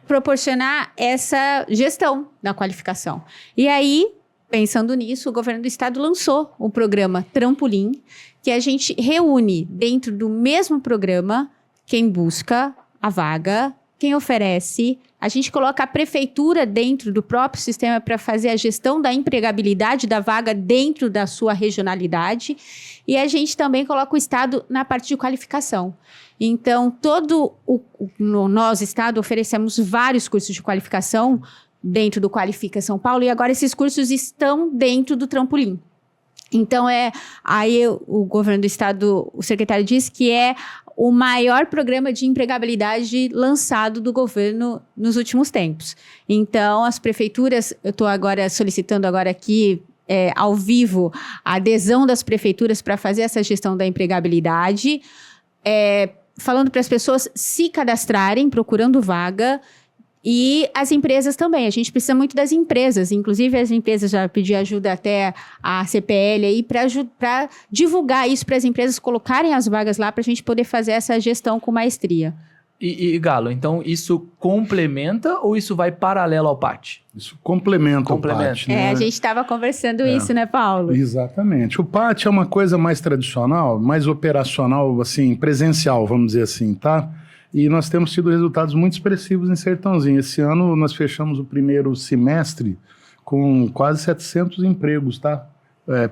proporcionar essa gestão da qualificação. E aí, pensando nisso, o governo do estado lançou o programa Trampolim, que a gente reúne dentro do mesmo programa quem busca a vaga, quem oferece. A gente coloca a prefeitura dentro do próprio sistema para fazer a gestão da empregabilidade da vaga dentro da sua regionalidade. E a gente também coloca o estado na parte de qualificação. Então, nós, estado, oferecemos vários cursos de qualificação dentro do Qualifica São Paulo, e agora esses cursos estão dentro do Trampolim. Então, aí o governo do estado, o secretário disse que é o maior programa de empregabilidade lançado do governo nos últimos tempos. Então, as prefeituras, eu estou agora solicitando aqui, ao vivo, a adesão das prefeituras para fazer essa gestão da empregabilidade, falando para as pessoas se cadastrarem, procurando vaga. E as empresas também, a gente precisa muito das empresas, inclusive as empresas já pediram ajuda até a CPL aí para divulgar isso para as empresas colocarem as vagas lá para a gente poder fazer essa gestão com maestria. E Galo, então isso complementa ou isso vai paralelo ao PAT? Isso complementa o PAT. Né? A gente estava conversando isso, né, Paulo? Exatamente. O PAT é uma coisa mais tradicional, mais operacional, assim, presencial, vamos dizer assim, tá? E nós temos tido resultados muito expressivos em Sertãozinho. Esse ano nós fechamos o primeiro semestre com quase 700 empregos, tá?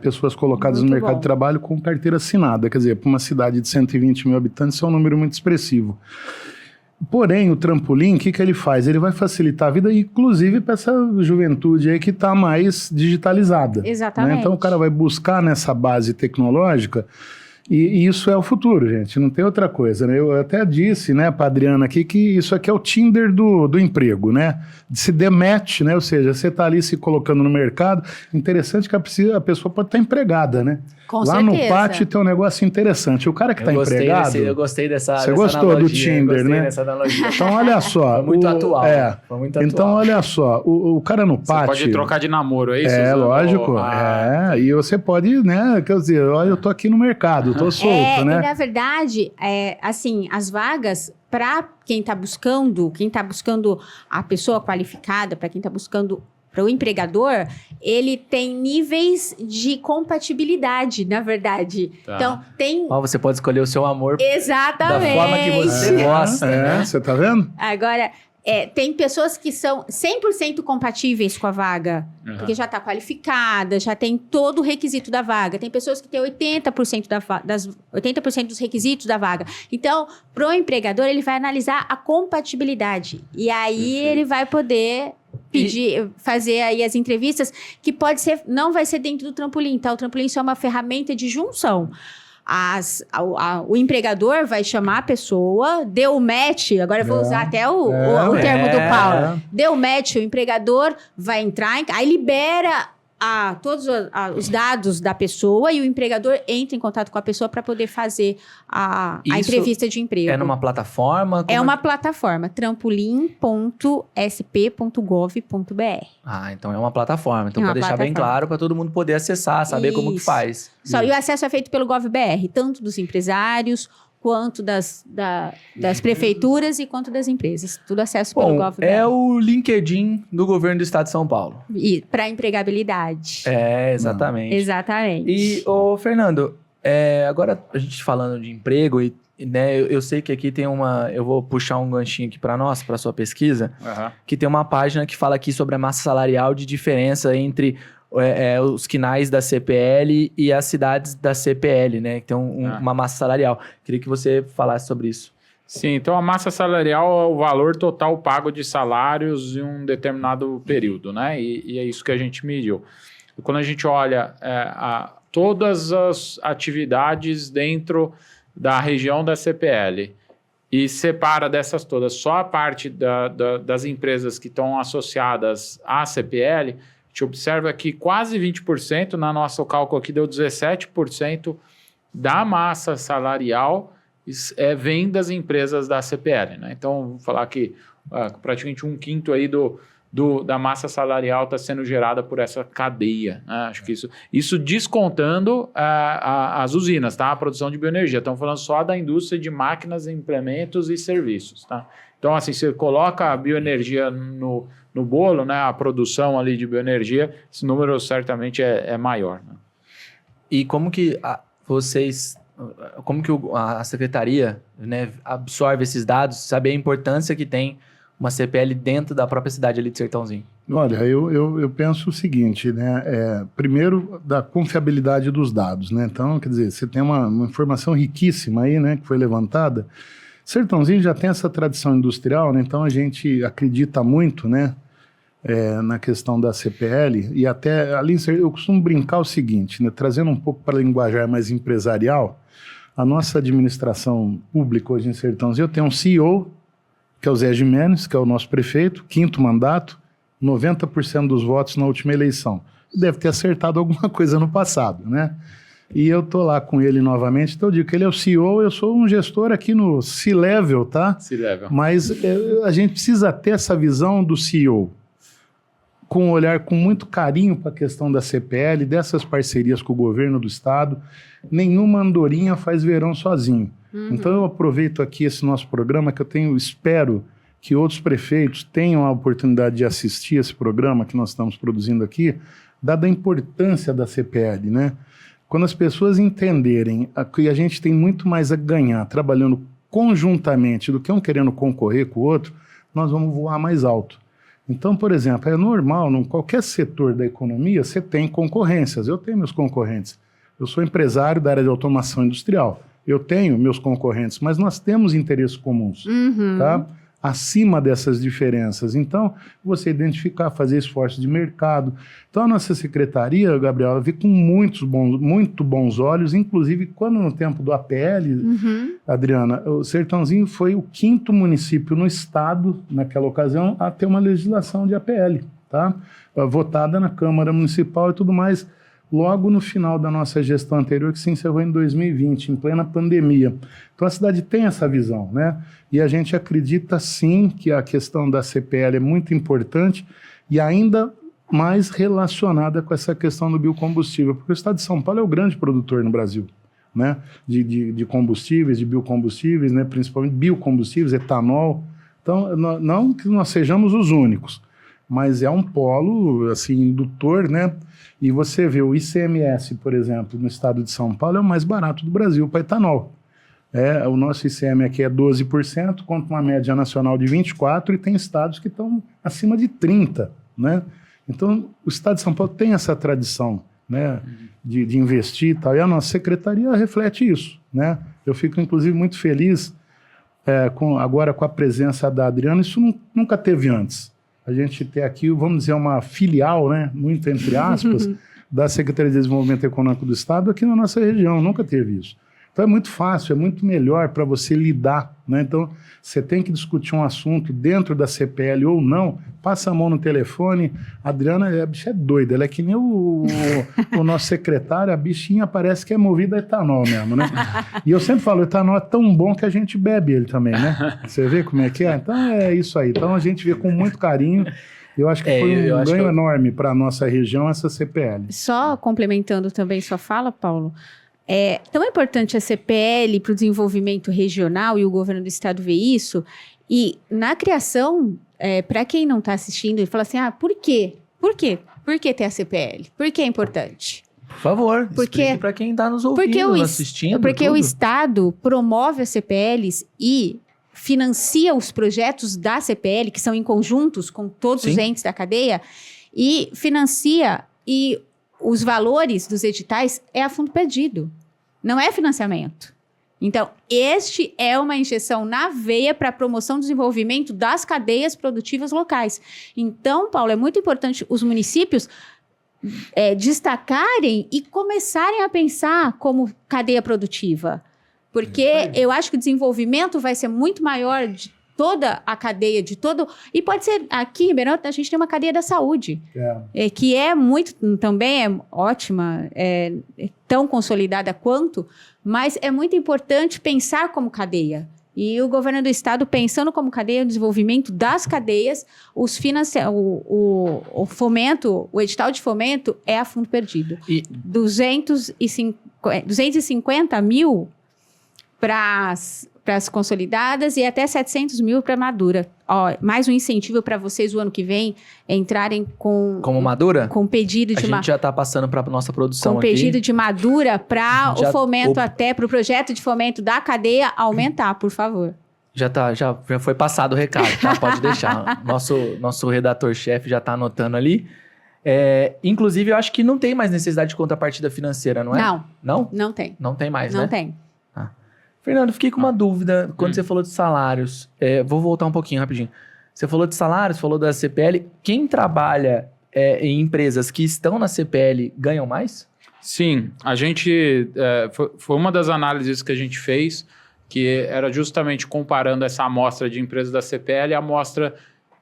Pessoas colocadas muito no mercado de trabalho com carteira assinada. Quer dizer, para uma cidade de 120 mil habitantes, isso é um número muito expressivo. Porém, o Trampolim, o que ele faz? Ele vai facilitar a vida, inclusive para essa juventude aí que está mais digitalizada. Exatamente. Né? Então, o cara vai buscar nessa base tecnológica. E isso é o futuro, gente, não tem outra coisa, né? Eu até disse, né, para a Adriana aqui, que isso aqui é o Tinder do emprego, né? Se demete, né? Ou seja, você está ali se colocando no mercado, interessante que a pessoa pode estar empregada, né? Com Lá certeza. no pátio tem um negócio interessante. O cara que está empregado... Eu gostei dessa Você gostou analogia, do Tinder, né? Dessa analogia. Então, olha só... Foi muito atual. Foi muito atual. Então, olha só, o cara no pátio... Você pode trocar de namoro, é isso? Lógico. E você pode, né? Quer dizer, olha, eu tô aqui no mercado, tô solto, né? E na verdade, assim, as vagas para quem está buscando a pessoa qualificada, para quem está buscando para o empregador, ele tem níveis de compatibilidade, na verdade. Tá. Então, tem... Você pode escolher o seu amor exatamente da forma que você gosta. Você tá vendo? Agora, Tem pessoas que são 100% compatíveis com a vaga, porque já está qualificada, já tem todo o requisito da vaga. Tem pessoas que têm 80% 80% dos requisitos da vaga. Então, para o empregador, ele vai analisar a compatibilidade. E aí ele vai poder fazer aí as entrevistas, que não vai ser dentro do trampolim, tá? O trampolim só é uma ferramenta de junção. O empregador vai chamar a pessoa, deu match, agora eu vou usar até o termo do Paulo. Deu match, o empregador vai entrar, aí libera todos os dados da pessoa e o empregador entra em contato com a pessoa para poder fazer a entrevista de emprego. É numa plataforma? É uma plataforma, trampolim.sp.gov.br. Então é uma plataforma. Então, para deixar bem claro, para todo mundo poder acessar, saber como que faz. E o acesso é feito pelo GovBR, tanto dos empresários, quanto das prefeituras e quanto das empresas. Tudo acesso pelo GovBR. É o LinkedIn do governo do estado de São Paulo. E para empregabilidade. Exatamente. Exatamente. E, Fernando, agora a gente falando de emprego, né, eu sei que aqui tem eu vou puxar um ganchinho aqui para sua pesquisa, que tem uma página que fala aqui sobre a massa salarial de diferença entre os quinais da CPL e as cidades da CPL, né? Que tem uma massa salarial. Queria que você falasse sobre isso. Sim, então a massa salarial é o valor total pago de salários em um determinado período, né? E é isso que a gente mediu. Quando a gente olha todas as atividades dentro da região da CPL e separa dessas todas só a parte das empresas que estão associadas à CPL, a gente observa que quase 20%, na nosso cálculo aqui deu 17% da massa salarial vem das empresas da CPL, né? Então, vou falar que praticamente 1/5 aí da massa salarial está sendo gerada por essa cadeia, né? Acho que isso descontando as usinas, tá? A produção de bioenergia. Estamos falando só da indústria de máquinas, implementos e serviços, tá? Então, assim, você coloca a bioenergia no bolo, né? A produção ali de bioenergia, esse número certamente é maior, né? E como que a secretaria, né, absorve esses dados, saber a importância que tem uma CPL dentro da própria cidade ali de Sertãozinho? Olha, eu penso o seguinte, né? Primeiro, da confiabilidade dos dados, né? Então, quer dizer, você tem uma informação riquíssima aí, né, que foi levantada. Sertãozinho já tem essa tradição industrial, né? Então a gente acredita muito, né, na questão da CPL, e até ali eu costumo brincar o seguinte, né, trazendo um pouco para a linguajar mais empresarial, a nossa administração pública hoje em Sertãozinho tem um CEO, que é o Zé Jimenez, que é o nosso prefeito, 5º mandato, 90% dos votos na última eleição. Deve ter acertado alguma coisa no passado, né? E eu tô lá com ele novamente, então eu digo que ele é o CEO, eu sou um gestor aqui no C-Level, tá? C-Level. Mas a gente precisa ter essa visão do CEO, com um olhar com muito carinho para a questão da CPL, dessas parcerias com o governo do estado. Nenhuma andorinha faz verão sozinho. Então eu aproveito aqui esse nosso programa, que espero que outros prefeitos tenham a oportunidade de assistir esse programa que nós estamos produzindo aqui, dada a importância da CPL, né? Quando as pessoas entenderem que a gente tem muito mais a ganhar trabalhando conjuntamente do que um querendo concorrer com o outro, nós vamos voar mais alto. Então, por exemplo, é normal, em qualquer setor da economia, você tem concorrências. Eu tenho meus concorrentes. Eu sou empresário da área de automação industrial. Eu tenho meus concorrentes, mas nós temos interesses comuns, tá? Acima dessas diferenças. Então, você identificar, fazer esforços de mercado. Então, a nossa secretaria, Gabriela, vê com muito bons olhos, inclusive quando no tempo do APL, Adriana, o Sertãozinho foi o 5º município no estado, naquela ocasião, a ter uma legislação de APL, tá? Votada na Câmara Municipal e tudo mais, logo no final da nossa gestão anterior, que se encerrou em 2020, em plena pandemia. Então a cidade tem essa visão, né? E a gente acredita sim que a questão da CPL é muito importante e ainda mais relacionada com essa questão do biocombustível, porque o estado de São Paulo é o grande produtor no Brasil, né? De combustíveis, de biocombustíveis, né? Principalmente biocombustíveis, etanol. Então, não que nós sejamos os únicos, mas é um polo, assim, indutor, né? E você vê o ICMS, por exemplo, no estado de São Paulo, é o mais barato do Brasil para etanol. O nosso ICM aqui é 12%, contra uma média nacional de 24%, e tem estados que estão acima de 30%, né? Então, o estado de São Paulo tem essa tradição, né, de investir e tal, e a nossa secretaria reflete isso, né? Eu fico, inclusive, muito feliz agora com a presença da Adriana. Isso nunca teve antes. A gente tem aqui, vamos dizer, uma filial, né, muito entre aspas, da Secretaria de Desenvolvimento Econômico do Estado aqui na nossa região. Nunca teve isso. Então é muito fácil, é muito melhor para você lidar, né? Então, você tem que discutir um assunto dentro da CPL ou não, passa a mão no telefone. A Adriana, a bicha é doida, ela é que nem o nosso secretário, a bichinha parece que é movida a etanol mesmo, né? E eu sempre falo, o etanol é tão bom que a gente bebe ele também, né? Você vê como é que é? Então é isso aí. Então a gente vê com muito carinho. Eu acho que foi um ganho enorme para a nossa região essa CPL. Só complementando também sua fala, Paulo, é tão importante a CPL para o desenvolvimento regional, e o governo do estado vê isso, e na criação, para quem não está assistindo, ele fala assim, por quê? Por quê? Por que ter a CPL? Por que é importante? Por favor, explique para quem está nos ouvindo, assistindo. Porque o Estado promove as CPLs e financia os projetos da CPL, que são em conjuntos com todos os entes da cadeia, e financia, e os valores dos editais é a fundo perdido, não é financiamento. Então, este é uma injeção na veia para a promoção e desenvolvimento das cadeias produtivas locais. Então, Paulo, é muito importante os municípios destacarem e começarem a pensar como cadeia produtiva. Porque eu acho que o desenvolvimento vai ser muito maior de toda a cadeia, de todo... E pode ser, aqui em Ribeirão, a gente tem uma cadeia da saúde, que é muito, também é ótima, é tão consolidada quanto, mas é muito importante pensar como cadeia. E o governo do estado, pensando como cadeia, o desenvolvimento das cadeias, o fomento, o edital de fomento é a fundo perdido. 250 mil para as consolidadas e até 700 mil para madura. Mais um incentivo para vocês o ano que vem entrarem com... Como madura? Com pedido de... A gente já está passando para a nossa produção aqui. Com pedido de madura para o fomento até, para o projeto de fomento da cadeia aumentar, por favor. Já foi passado o recado, tá? Pode deixar. Nosso redator-chefe já está anotando ali. Inclusive, eu acho que não tem mais necessidade de contrapartida financeira, não é? Não. Não? Não tem. Não tem mais, não né? Não tem. Fernando, fiquei com uma dúvida quando você falou de salários. Vou voltar um pouquinho rapidinho. Você falou de salários, falou da CPL. Quem trabalha em empresas que estão na CPL ganham mais? Sim, a gente... foi uma das análises que a gente fez, que era justamente comparando essa amostra de empresas da CPL à amostra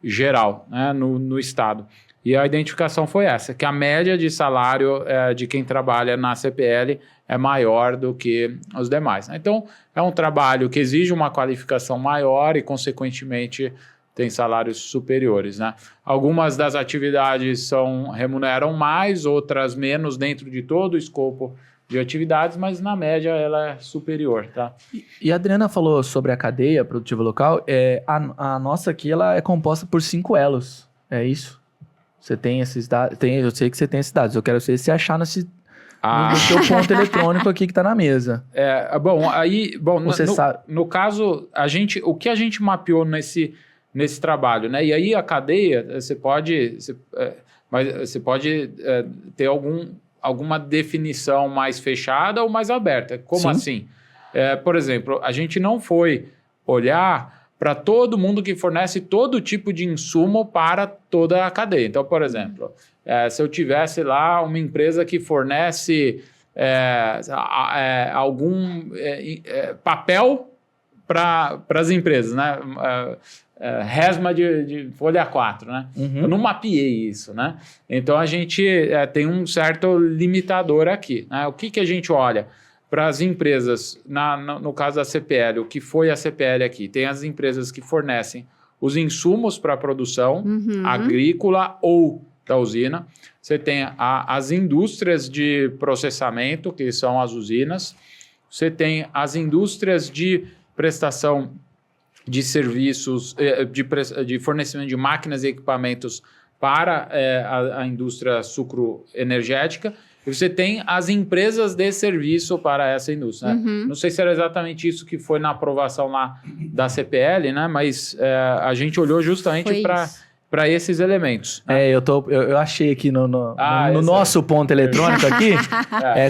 geral, né, no estado. E a identificação foi essa, que a média de salário de quem trabalha na CPL é maior do que os demais, né? Então, é um trabalho que exige uma qualificação maior e, consequentemente, tem salários superiores, né? Algumas das atividades remuneram mais, outras menos dentro de todo o escopo de atividades, mas, na média, ela é superior, tá? E a Adriana falou sobre a cadeia produtiva local. A nossa aqui ela é composta por 5 elos, é isso? Você tem esses dados? Eu sei que você tem esses dados. Eu quero saber se achar no seu ponto eletrônico aqui que está na mesa. No caso, o que a gente mapeou nesse trabalho, né? E aí a cadeia, você pode ter alguma definição mais fechada ou mais aberta. Como assim? Por exemplo, a gente não foi olhar para todo mundo que fornece todo tipo de insumo para toda a cadeia. Então, por exemplo, se eu tivesse lá uma empresa que fornece algum papel para as empresas, né? Resma de folha 4, né? Eu não mapeei isso, né? Então, a gente tem um certo limitador aqui, né? O que a gente olha? Para as empresas, no caso da CPL, o que foi a CPL aqui? Tem as empresas que fornecem os insumos para a produção agrícola ou da usina. Você tem as indústrias de processamento, que são as usinas. Você tem as indústrias de prestação de serviços, de fornecimento de máquinas e equipamentos para a indústria sucroenergética. e você tem as empresas de serviço para essa indústria. Né? Não sei se era exatamente isso que foi na aprovação lá da CPL, né? Mas a gente olhou justamente para esses elementos. Né? Eu achei aqui no nosso ponto eletrônico aqui,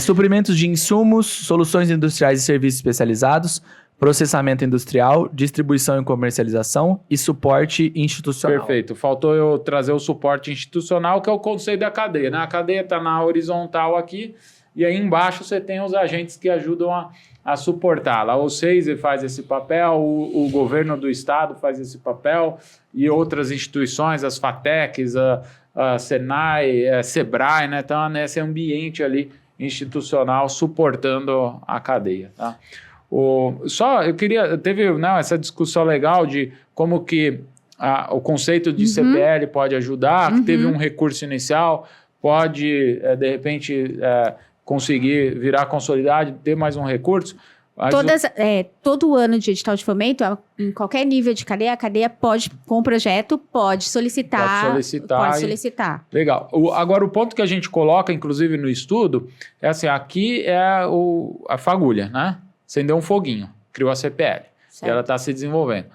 suprimentos de insumos, soluções industriais e serviços especializados, processamento industrial, distribuição e comercialização e suporte institucional. Perfeito. Faltou eu trazer o suporte institucional, que é o conceito da cadeia. Né? A cadeia está na horizontal aqui, e aí embaixo você tem os agentes que ajudam a suportá-la. O SEISE faz esse papel, o governo do estado faz esse papel, e outras instituições, as FATECs, a Senai, a Sebrae, né? Então, nesse ambiente ali institucional suportando a cadeia, tá? Teve essa discussão legal de como que o conceito de CPL pode ajudar, que teve um recurso inicial, pode, de repente, conseguir virar consolidado, ter mais um recurso. Todo ano de edital de fomento, em qualquer nível de cadeia, a cadeia pode, com o projeto, pode solicitar. Pode solicitar. Legal. Agora, o ponto que a gente coloca, inclusive, no estudo, é assim, aqui é a fagulha, né? Acendeu um foguinho, criou a CPL, certo. E ela está se desenvolvendo.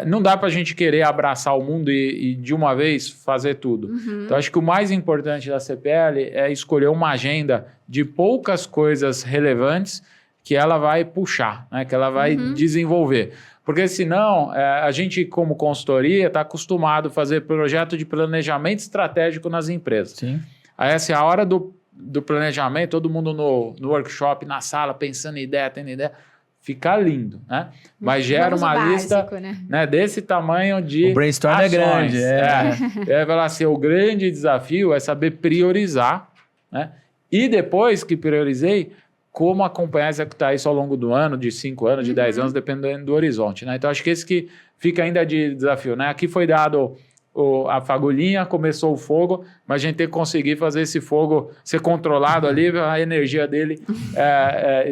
Não dá para a gente querer abraçar o mundo e de uma vez fazer tudo. Então, acho que o mais importante da CPL é escolher uma agenda de poucas coisas relevantes que ela vai puxar, né? Que ela vai desenvolver. Porque senão, a gente como consultoria está acostumado a fazer projeto de planejamento estratégico nas empresas. Sim. Aí, assim, a hora do planejamento, todo mundo no workshop, na sala, pensando em ideia, tendo ideia, fica lindo, né? Mas gera uma lista, né, desse tamanho de o brainstorm ações. É grande. Vai ser o grande desafio é saber priorizar, né? E depois que priorizei, como acompanhar e executar isso ao longo do ano, de 5 anos, de 10 anos, dependendo do horizonte, né? Então, acho que esse que fica ainda de desafio, né? Aqui foi dado a fagulhinha, começou o fogo, mas a gente tem que conseguir fazer esse fogo ser controlado ali, a energia dele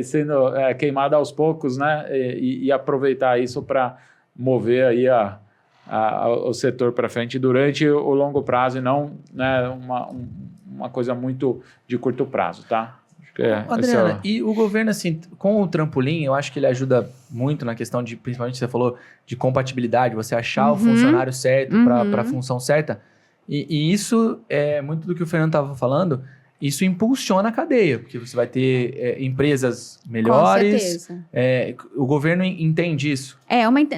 sendo queimada aos poucos, né? E aproveitar isso para mover aí o setor para frente durante o longo prazo e não, né, uma coisa muito de curto prazo, tá? Adriana, e o governo, assim, com o trampolim, eu acho que ele ajuda muito na questão de, principalmente você falou, de compatibilidade, você achar o funcionário certo para a função certa. E isso é muito do que o Fernando estava falando, isso impulsiona a cadeia, porque você vai ter empresas melhores. Com certeza. O governo entende isso.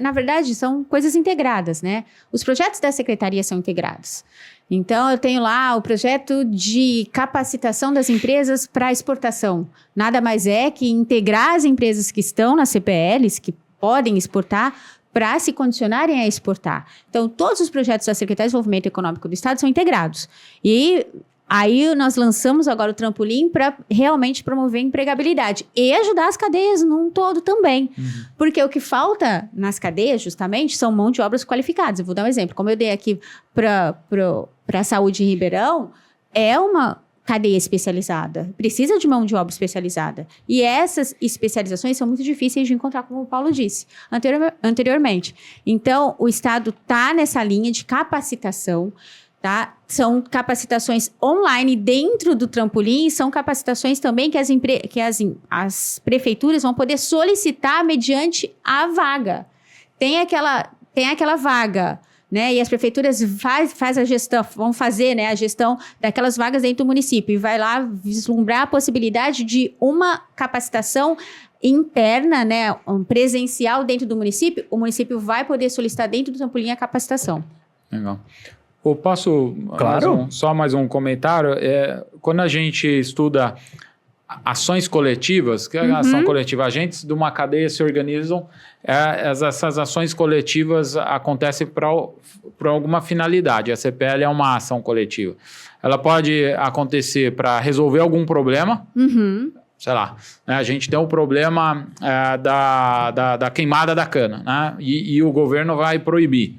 Na verdade, são coisas integradas, né? Os projetos da secretaria são integrados. Então, eu tenho lá o projeto de capacitação das empresas para exportação. Nada mais é que integrar as empresas que estão nas CPLs, que podem exportar, para se condicionarem a exportar. Então, todos os projetos da Secretaria de Desenvolvimento Econômico do Estado são integrados. E aí nós lançamos agora o trampolim para realmente promover empregabilidade e ajudar as cadeias num todo também. Porque o que falta nas cadeias, justamente, são mão de obras qualificadas. Eu vou dar um exemplo. Como eu dei aqui para a saúde em Ribeirão, é uma cadeia especializada. Precisa de mão de obra especializada. E essas especializações são muito difíceis de encontrar, como o Paulo disse anteriormente. Então, o Estado está nessa linha de capacitação. Tá? São capacitações online dentro do trampolim, são capacitações também que as prefeituras vão poder solicitar mediante a vaga. Tem aquela vaga, né? E as prefeituras faz a gestão, vão fazer, né, a gestão daquelas vagas dentro do município e vai lá vislumbrar a possibilidade de uma capacitação interna, né, presencial dentro do município. O município vai poder solicitar dentro do trampolim a capacitação. Legal. Eu posso, claro. Só mais um comentário? Quando a gente estuda ações coletivas, que é a ação coletiva, agentes de uma cadeia se organizam, essas ações coletivas acontecem por alguma finalidade. A CPL é uma ação coletiva. Ela pode acontecer para resolver algum problema, sei lá, né? A gente tem um problema da queimada da cana, né? E o governo vai proibir.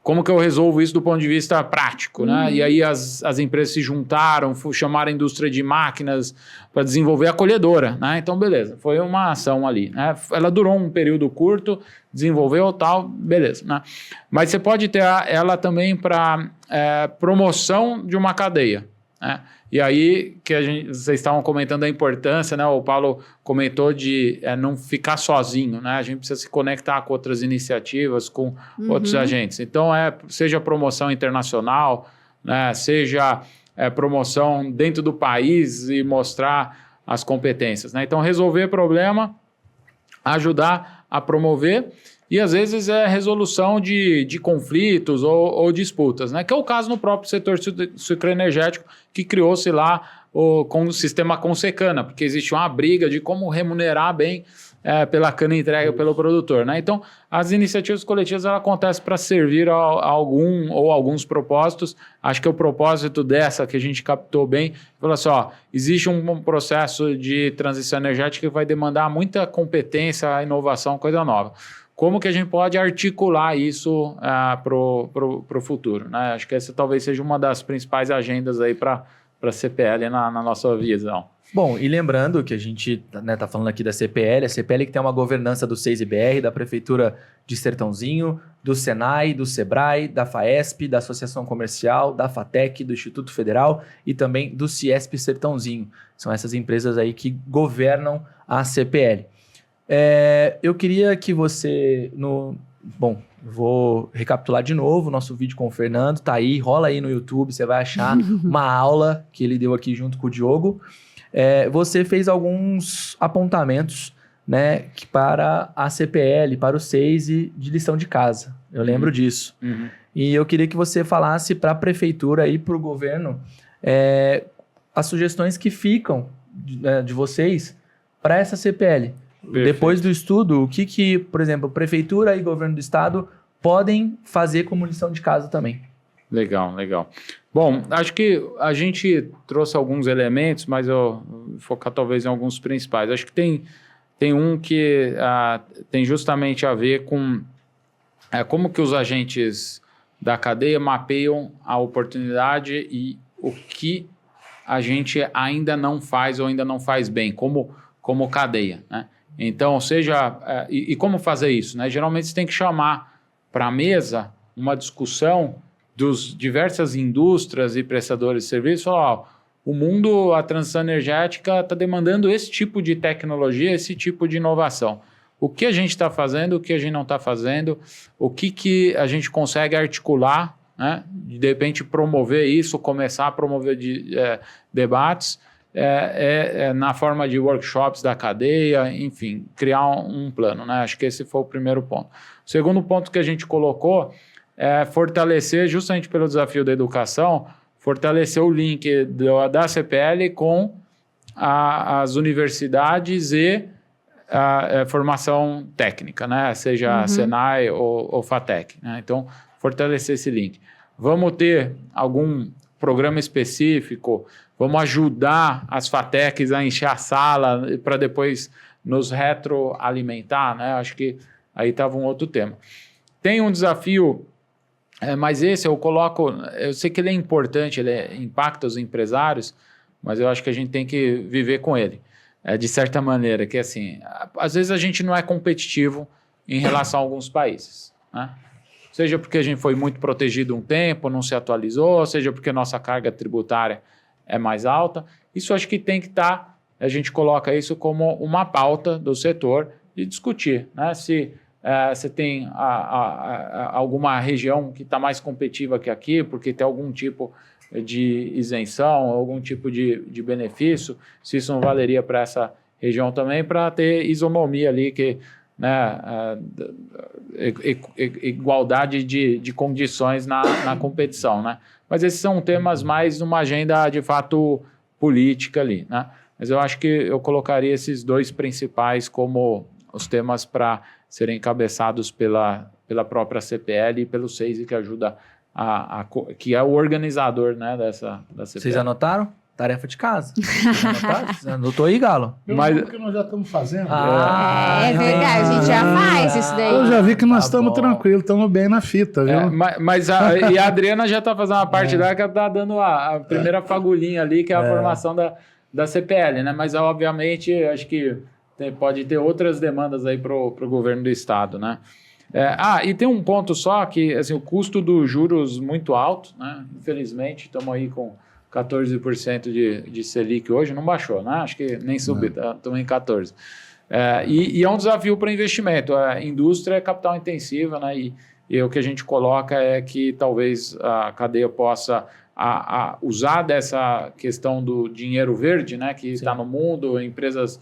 Como que eu resolvo isso do ponto de vista prático, né? E aí as empresas se juntaram, chamaram a indústria de máquinas para desenvolver a colhedora, né? Então, beleza, foi uma ação ali, né? Ela durou um período curto, desenvolveu tal, beleza, né? Mas você pode ter ela também para promoção de uma cadeia. né? E aí que vocês estavam comentando a importância, né? O Paulo comentou de não ficar sozinho, né? A gente precisa se conectar com outras iniciativas, com outros agentes. Então, seja promoção internacional, né? Seja promoção dentro do país e mostrar as competências, né? Então, resolver problema, ajudar a promover e, às vezes, resolução de conflitos ou disputas, né? Que é o caso no próprio setor sucroenergético, que criou-se lá com o sistema Consecana, porque existe uma briga de como remunerar bem pela cana entregue pelo produtor, né? Então, as iniciativas coletivas ela acontecem para servir a algum ou alguns propósitos. Acho que o propósito dessa, que a gente captou bem, falou assim, existe um processo de transição energética que vai demandar muita competência, inovação, coisa nova. Como que a gente pode articular isso para o futuro, né? Acho que essa talvez seja uma das principais agendas aí para a CPL na nossa visão. Bom, e lembrando que a gente tá falando aqui da CPL, a CPL que tem uma governança do 6IBR, da Prefeitura de Sertãozinho, do Senai, do Sebrae, da FAESP, da Associação Comercial, da FATEC, do Instituto Federal e também do Ciesp Sertãozinho. São essas empresas aí que governam a CPL. Eu queria que você... Bom, vou recapitular de novo o nosso vídeo com o Fernando, tá aí, rola aí no YouTube, você vai achar uma aula que ele deu aqui junto com o Diogo. Você fez alguns apontamentos, né, para a CPL, para o SEISI de lição de casa. Eu lembro disso. E eu queria que você falasse para a prefeitura e para o governo as sugestões que ficam de vocês para essa CPL. Perfeito. Depois do estudo, o que, por exemplo, prefeitura e governo do estado podem fazer como lição de casa também? Legal. Bom, acho que a gente trouxe alguns elementos, mas eu vou focar talvez em alguns principais. Acho que tem um que tem justamente a ver com como que os agentes da cadeia mapeiam a oportunidade e o que a gente ainda não faz ou ainda não faz bem, como cadeia, né? Então, e como fazer isso, né? Geralmente você tem que chamar para a mesa uma discussão dos diversas indústrias e prestadores de serviços, o mundo, a transição energética está demandando esse tipo de tecnologia, esse tipo de inovação. O que a gente está fazendo, o que a gente não está fazendo, o que a gente consegue articular, né? De repente promover isso, começar a promover debates, na forma de workshops da cadeia, enfim, criar um plano, né? Acho que esse foi o primeiro ponto. O segundo ponto que a gente colocou fortalecer, justamente pelo desafio da educação, fortalecer o link da CPL com as universidades e a formação técnica, né? Seja Senai ou FATEC, né? Então, fortalecer esse link. Vamos ter algum programa específico, vamos ajudar as FATECs a encher a sala para depois nos retroalimentar, né? Acho que aí estava um outro tema. Tem um desafio, mas esse eu sei que ele é importante, ele impacta os empresários, mas eu acho que a gente tem que viver com ele, de certa maneira, que assim, às vezes a gente não é competitivo em relação a alguns países, né? Seja porque a gente foi muito protegido um tempo, não se atualizou, seja porque a nossa carga tributária é mais alta. Isso acho que tem que estar, a gente coloca isso como uma pauta do setor de discutir, né? Se você tem alguma região que está mais competitiva que aqui, porque tem algum tipo de isenção, algum tipo de benefício, se isso não valeria para essa região também, para ter isonomia ali, que, né, igualdade de condições na competição, né? Mas esses são temas mais numa agenda, de fato, política ali, né? Mas eu acho que eu colocaria esses dois principais como os temas para serem encabeçados pela própria CPL e pelo SEISI, que ajuda que é o organizador, né, da CPL. Vocês anotaram? Tarefa de casa. Você anotou aí, Galo? Mas que nós já estamos fazendo. É verdade, a gente já faz isso daí. Eu já vi que nós estamos tranquilos, estamos bem na fita, viu? E a Adriana já está fazendo uma parte dela, que está dando a primeira fagulhinha ali, que é a formação da CPL, né? Mas, obviamente, acho que pode ter outras demandas aí para o governo do estado, né? E tem um ponto só, que assim, o custo dos juros muito alto, né? Infelizmente, estamos aí com 14% de Selic hoje, não baixou, né? Acho que nem subiu, estamos em 14%. E é um desafio para investimento. A indústria é capital intensiva, né? E o que a gente coloca é que talvez a cadeia possa usar dessa questão do dinheiro verde, né? Que está no mundo, empresas,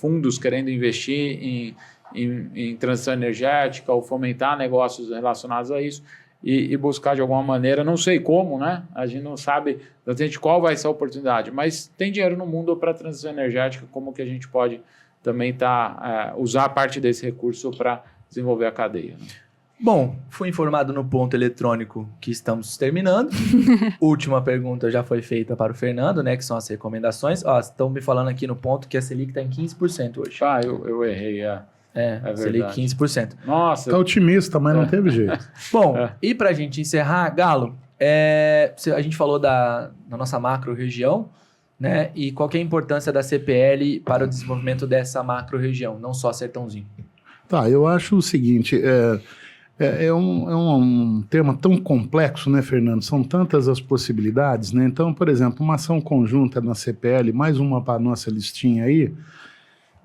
fundos querendo investir em transição energética ou fomentar negócios relacionados a isso. E buscar de alguma maneira, não sei como, né? A gente não sabe exatamente qual vai ser a oportunidade, mas tem dinheiro no mundo para a transição energética, como que a gente pode também usar parte desse recurso para desenvolver a cadeia. Né? Bom, fui informado no ponto eletrônico que estamos terminando. Última pergunta já foi feita para o Fernando, né? Que são as recomendações. Estão me falando aqui no ponto que a Selic está em 15% hoje. Eu errei, É Selic 15%. Nossa. Tá otimista, mas não teve jeito. Bom, e para a gente encerrar, Galo, a gente falou da nossa macro-região, né? E qual que é a importância da CPL para o desenvolvimento dessa macro-região, não só Sertãozinho? Tá, eu acho o seguinte, é um tema tão complexo, né, Fernando? São tantas as possibilidades, né? Então, por exemplo, uma ação conjunta na CPL, mais uma para a nossa listinha aí,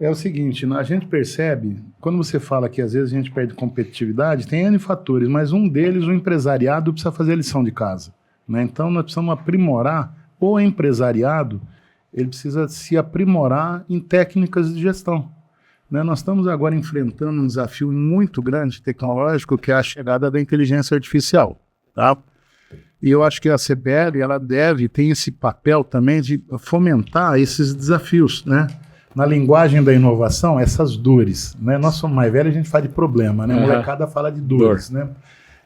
é o seguinte, a gente percebe, quando você fala que às vezes a gente perde competitividade, tem N fatores, mas um deles, o empresariado precisa fazer a lição de casa, né? Então nós precisamos aprimorar o empresariado, ele precisa se aprimorar em técnicas de gestão, né? Nós estamos agora enfrentando um desafio muito grande tecnológico, que é a chegada da inteligência artificial, tá? E eu acho que a CPL, ela ter esse papel também de fomentar esses desafios, né? Na linguagem da inovação, essas dores, né? Nós somos mais velhos, a gente fala de problema, né? A molecada fala de dores, né?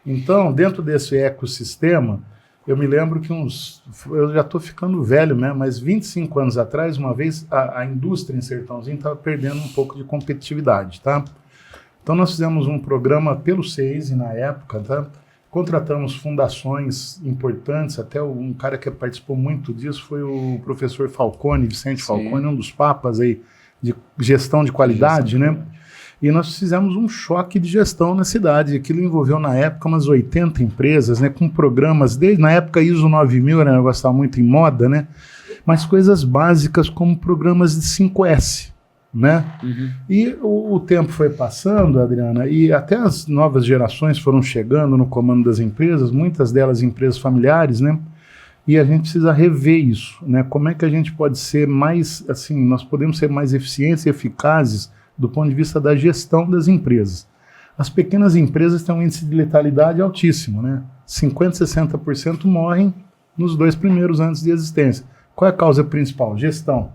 Então, dentro desse ecossistema, eu me lembro que eu já estou ficando velho, né? Mas 25 anos atrás, uma vez, a indústria em Sertãozinho estava perdendo um pouco de competitividade, tá? Então, nós fizemos um programa pelo SEISE na época, tá? Contratamos fundações importantes, até um cara que participou muito disso foi o professor Falcone, Vicente Falcone, um dos papas aí de gestão de qualidade, né? E nós fizemos um choque de gestão na cidade. Aquilo envolveu, na época, umas 80 empresas, né? Com programas, desde na época ISO 9000, era um negócio que estava muito em moda, né? Mas coisas básicas como programas de 5S. Né? E o tempo foi passando, Adriana, e até as novas gerações foram chegando no comando das empresas, muitas delas empresas familiares, né? E a gente precisa rever isso, né? Como é que a gente pode ser mais, assim, nós podemos ser mais eficientes e eficazes do ponto de vista da gestão das empresas. As pequenas empresas têm um índice de letalidade altíssimo, né? 50%, 60% morrem nos 2 primeiros anos de existência. Qual é a causa principal? Gestão.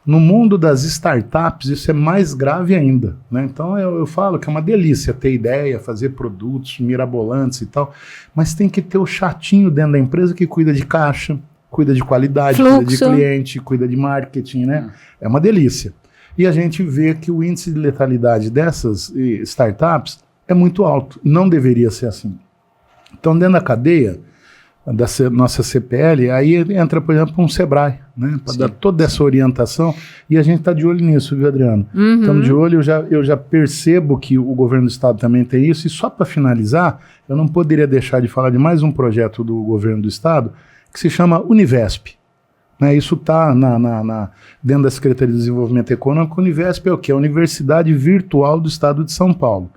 No mundo das startups, isso é mais grave ainda, né? Então, eu falo que é uma delícia ter ideia, fazer produtos mirabolantes e tal, mas tem que ter o chatinho dentro da empresa que cuida de caixa, cuida de qualidade, cuida de cliente, cuida de marketing, né? É uma delícia. E a gente vê que o índice de letalidade dessas startups é muito alto. Não deveria ser assim. Então, dentro da cadeia da nossa CPL, aí entra, por exemplo, um Sebrae, né, para dar toda essa orientação, e a gente está de olho nisso, viu, Adriano? Estamos de olho, eu já percebo que o governo do estado também tem isso, e só para finalizar, eu não poderia deixar de falar de mais um projeto do governo do estado, que se chama Univesp. Né, isso está dentro da Secretaria de Desenvolvimento Econômico. Univesp é o quê? A Universidade Virtual do Estado de São Paulo.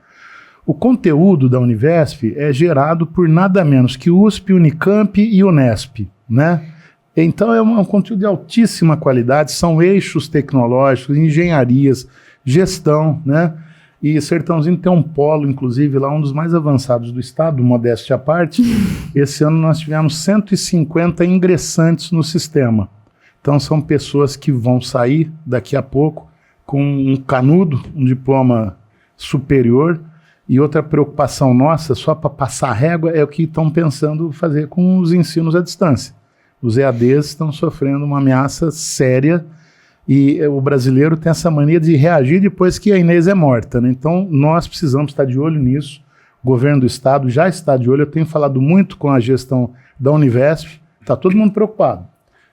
O conteúdo da Univesp é gerado por nada menos que USP, Unicamp e Unesp, né? Então é um conteúdo de altíssima qualidade, são eixos tecnológicos, engenharias, gestão, né? E Sertãozinho tem um polo, inclusive, lá um dos mais avançados do estado, modéstia à parte. Esse ano nós tivemos 150 ingressantes no sistema. Então são pessoas que vão sair daqui a pouco com um canudo, um diploma superior. E outra preocupação nossa, só para passar a régua, é o que estão pensando fazer com os ensinos à distância. Os EADs estão sofrendo uma ameaça séria e o brasileiro tem essa mania de reagir depois que a Inês é morta, né? Então, nós precisamos estar de olho nisso. O governo do estado já está de olho. Eu tenho falado muito com a gestão da Univesp. Está todo mundo preocupado.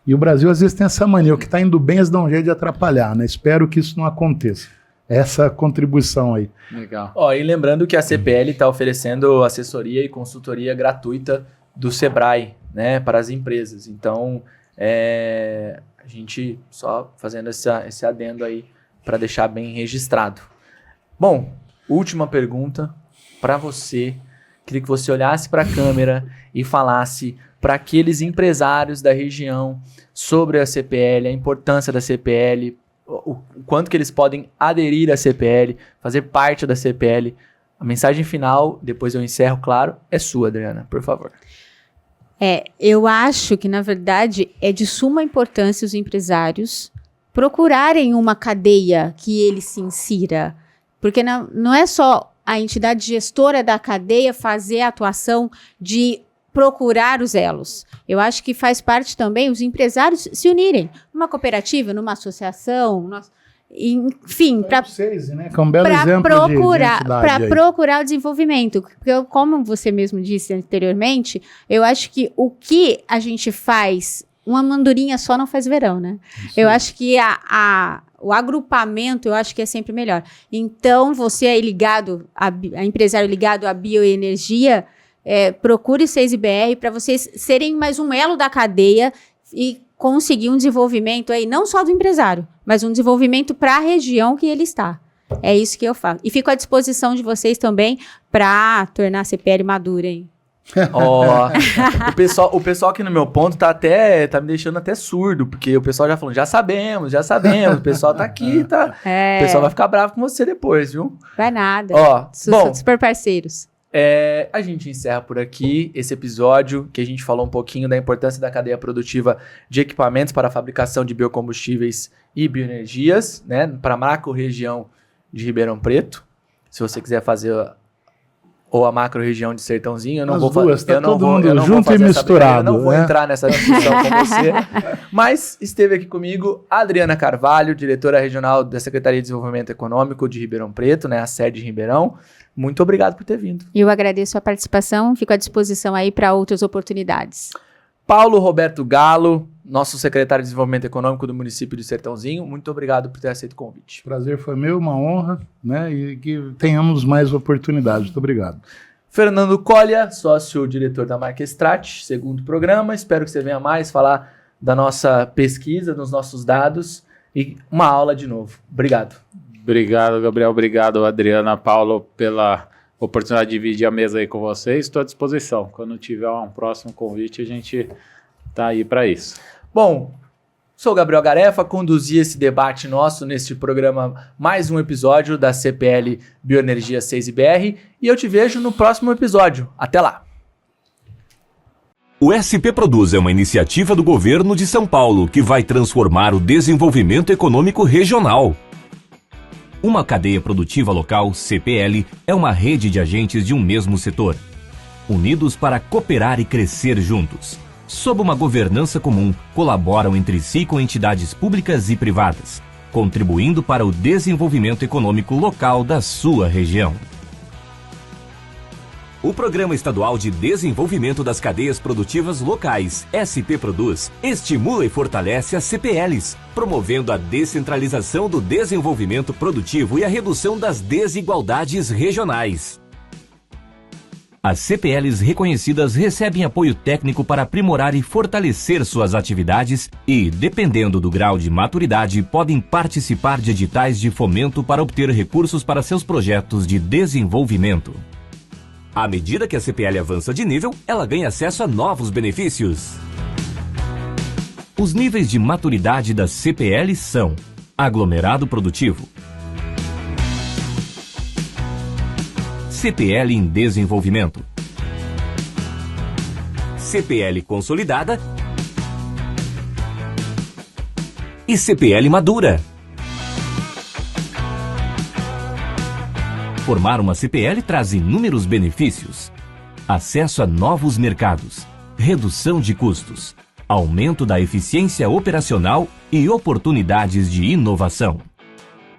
E o Brasil, às vezes, tem essa mania. O que está indo bem, eles dão um jeito de atrapalhar, né? Espero que isso não aconteça. Essa contribuição aí. Legal. E lembrando que a CPL está oferecendo assessoria e consultoria gratuita do Sebrae, né, para as empresas. Então, A gente só fazendo esse adendo aí para deixar bem registrado. Bom, última pergunta para você. Queria que você olhasse para a câmera e falasse para aqueles empresários da região sobre a CPL, a importância da CPL, o quanto que eles podem aderir à CPL, fazer parte da CPL. A mensagem final, depois eu encerro, claro, é sua, Adriana, por favor. Eu acho que, na verdade, é de suma importância os empresários procurarem uma cadeia que ele se insira. Porque não é só a entidade gestora da cadeia fazer a atuação de procurar os elos. Eu acho que faz parte também os empresários se unirem numa cooperativa, numa associação, enfim, para procurar o desenvolvimento. Porque, como você mesmo disse anteriormente, eu acho que o que a gente faz, uma mandurinha só não faz verão, né? Eu acho que o agrupamento, eu acho que é sempre melhor. Então, você aí ligado, a empresário ligado à bioenergia, procure 6IBR para vocês serem mais um elo da cadeia e conseguir um desenvolvimento aí, não só do empresário, mas um desenvolvimento para a região que ele está. É isso que eu faço. E fico à disposição de vocês também para tornar a CPL madura, hein? O pessoal aqui no meu ponto tá me deixando até surdo, porque o pessoal já falando, já sabemos, o pessoal tá aqui, tá? O pessoal vai ficar bravo com você depois, viu? Vai nada. Bom, super parceiros. A gente encerra por aqui esse episódio, que a gente falou um pouquinho da importância da cadeia produtiva de equipamentos para a fabricação de biocombustíveis e bioenergias, né, para a macro-região de Ribeirão Preto. Se você quiser fazer ou a macro-região de Sertãozinho, eu não vou fazer. Eu não vou entrar nessa discussão com você. Mas esteve aqui comigo a Adriana Carvalho, diretora regional da Secretaria de Desenvolvimento Econômico de Ribeirão Preto, né, a sede em Ribeirão. Muito obrigado por ter vindo. Eu agradeço a participação, fico à disposição aí para outras oportunidades. Paulo Roberto Galo, nosso secretário de Desenvolvimento Econômico do município de Sertãozinho, muito obrigado por ter aceito o convite. Prazer foi meu, uma honra, né? E que tenhamos mais oportunidades. Muito obrigado. Fernando Colha, sócio-diretor da Marquestrat, segundo programa. Espero que você venha mais falar da nossa pesquisa, dos nossos dados e uma aula de novo. Obrigado. Obrigado, Gabriel. Obrigado, Adriana, Paulo, pela oportunidade de dividir a mesa aí com vocês. Estou à disposição. Quando tiver um próximo convite, a gente está aí para isso. Bom, sou o Gabriel Garefa, conduzi esse debate nosso neste programa, mais um episódio da CPL Bioenergia 6IBR, e eu te vejo no próximo episódio. Até lá! O SP Produz é uma iniciativa do governo de São Paulo que vai transformar o desenvolvimento econômico regional. Uma cadeia produtiva local, CPL, é uma rede de agentes de um mesmo setor, unidos para cooperar e crescer juntos. Sob uma governança comum, colaboram entre si com entidades públicas e privadas, contribuindo para o desenvolvimento econômico local da sua região. O Programa Estadual de Desenvolvimento das Cadeias Produtivas Locais, SP Produz, estimula e fortalece as CPLs, promovendo a descentralização do desenvolvimento produtivo e a redução das desigualdades regionais. As CPLs reconhecidas recebem apoio técnico para aprimorar e fortalecer suas atividades e, dependendo do grau de maturidade, podem participar de editais de fomento para obter recursos para seus projetos de desenvolvimento. À medida que a CPL avança de nível, ela ganha acesso a novos benefícios. Os níveis de maturidade das CPL são: aglomerado produtivo, CPL em desenvolvimento, CPL consolidada e CPL madura. Formar uma CPL traz inúmeros benefícios: acesso a novos mercados, redução de custos, aumento da eficiência operacional e oportunidades de inovação.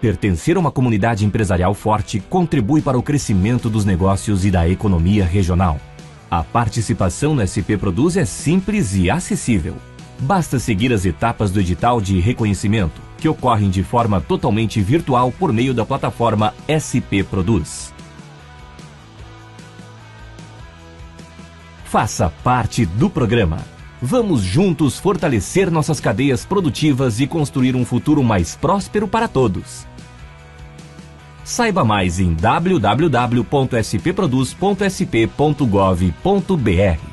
Pertencer a uma comunidade empresarial forte contribui para o crescimento dos negócios e da economia regional. A participação no SP Produz é simples e acessível. Basta seguir as etapas do edital de reconhecimento, que ocorrem de forma totalmente virtual por meio da plataforma SP Produz. Faça parte do programa. Vamos juntos fortalecer nossas cadeias produtivas e construir um futuro mais próspero para todos. Saiba mais em www.spproduz.sp.gov.br.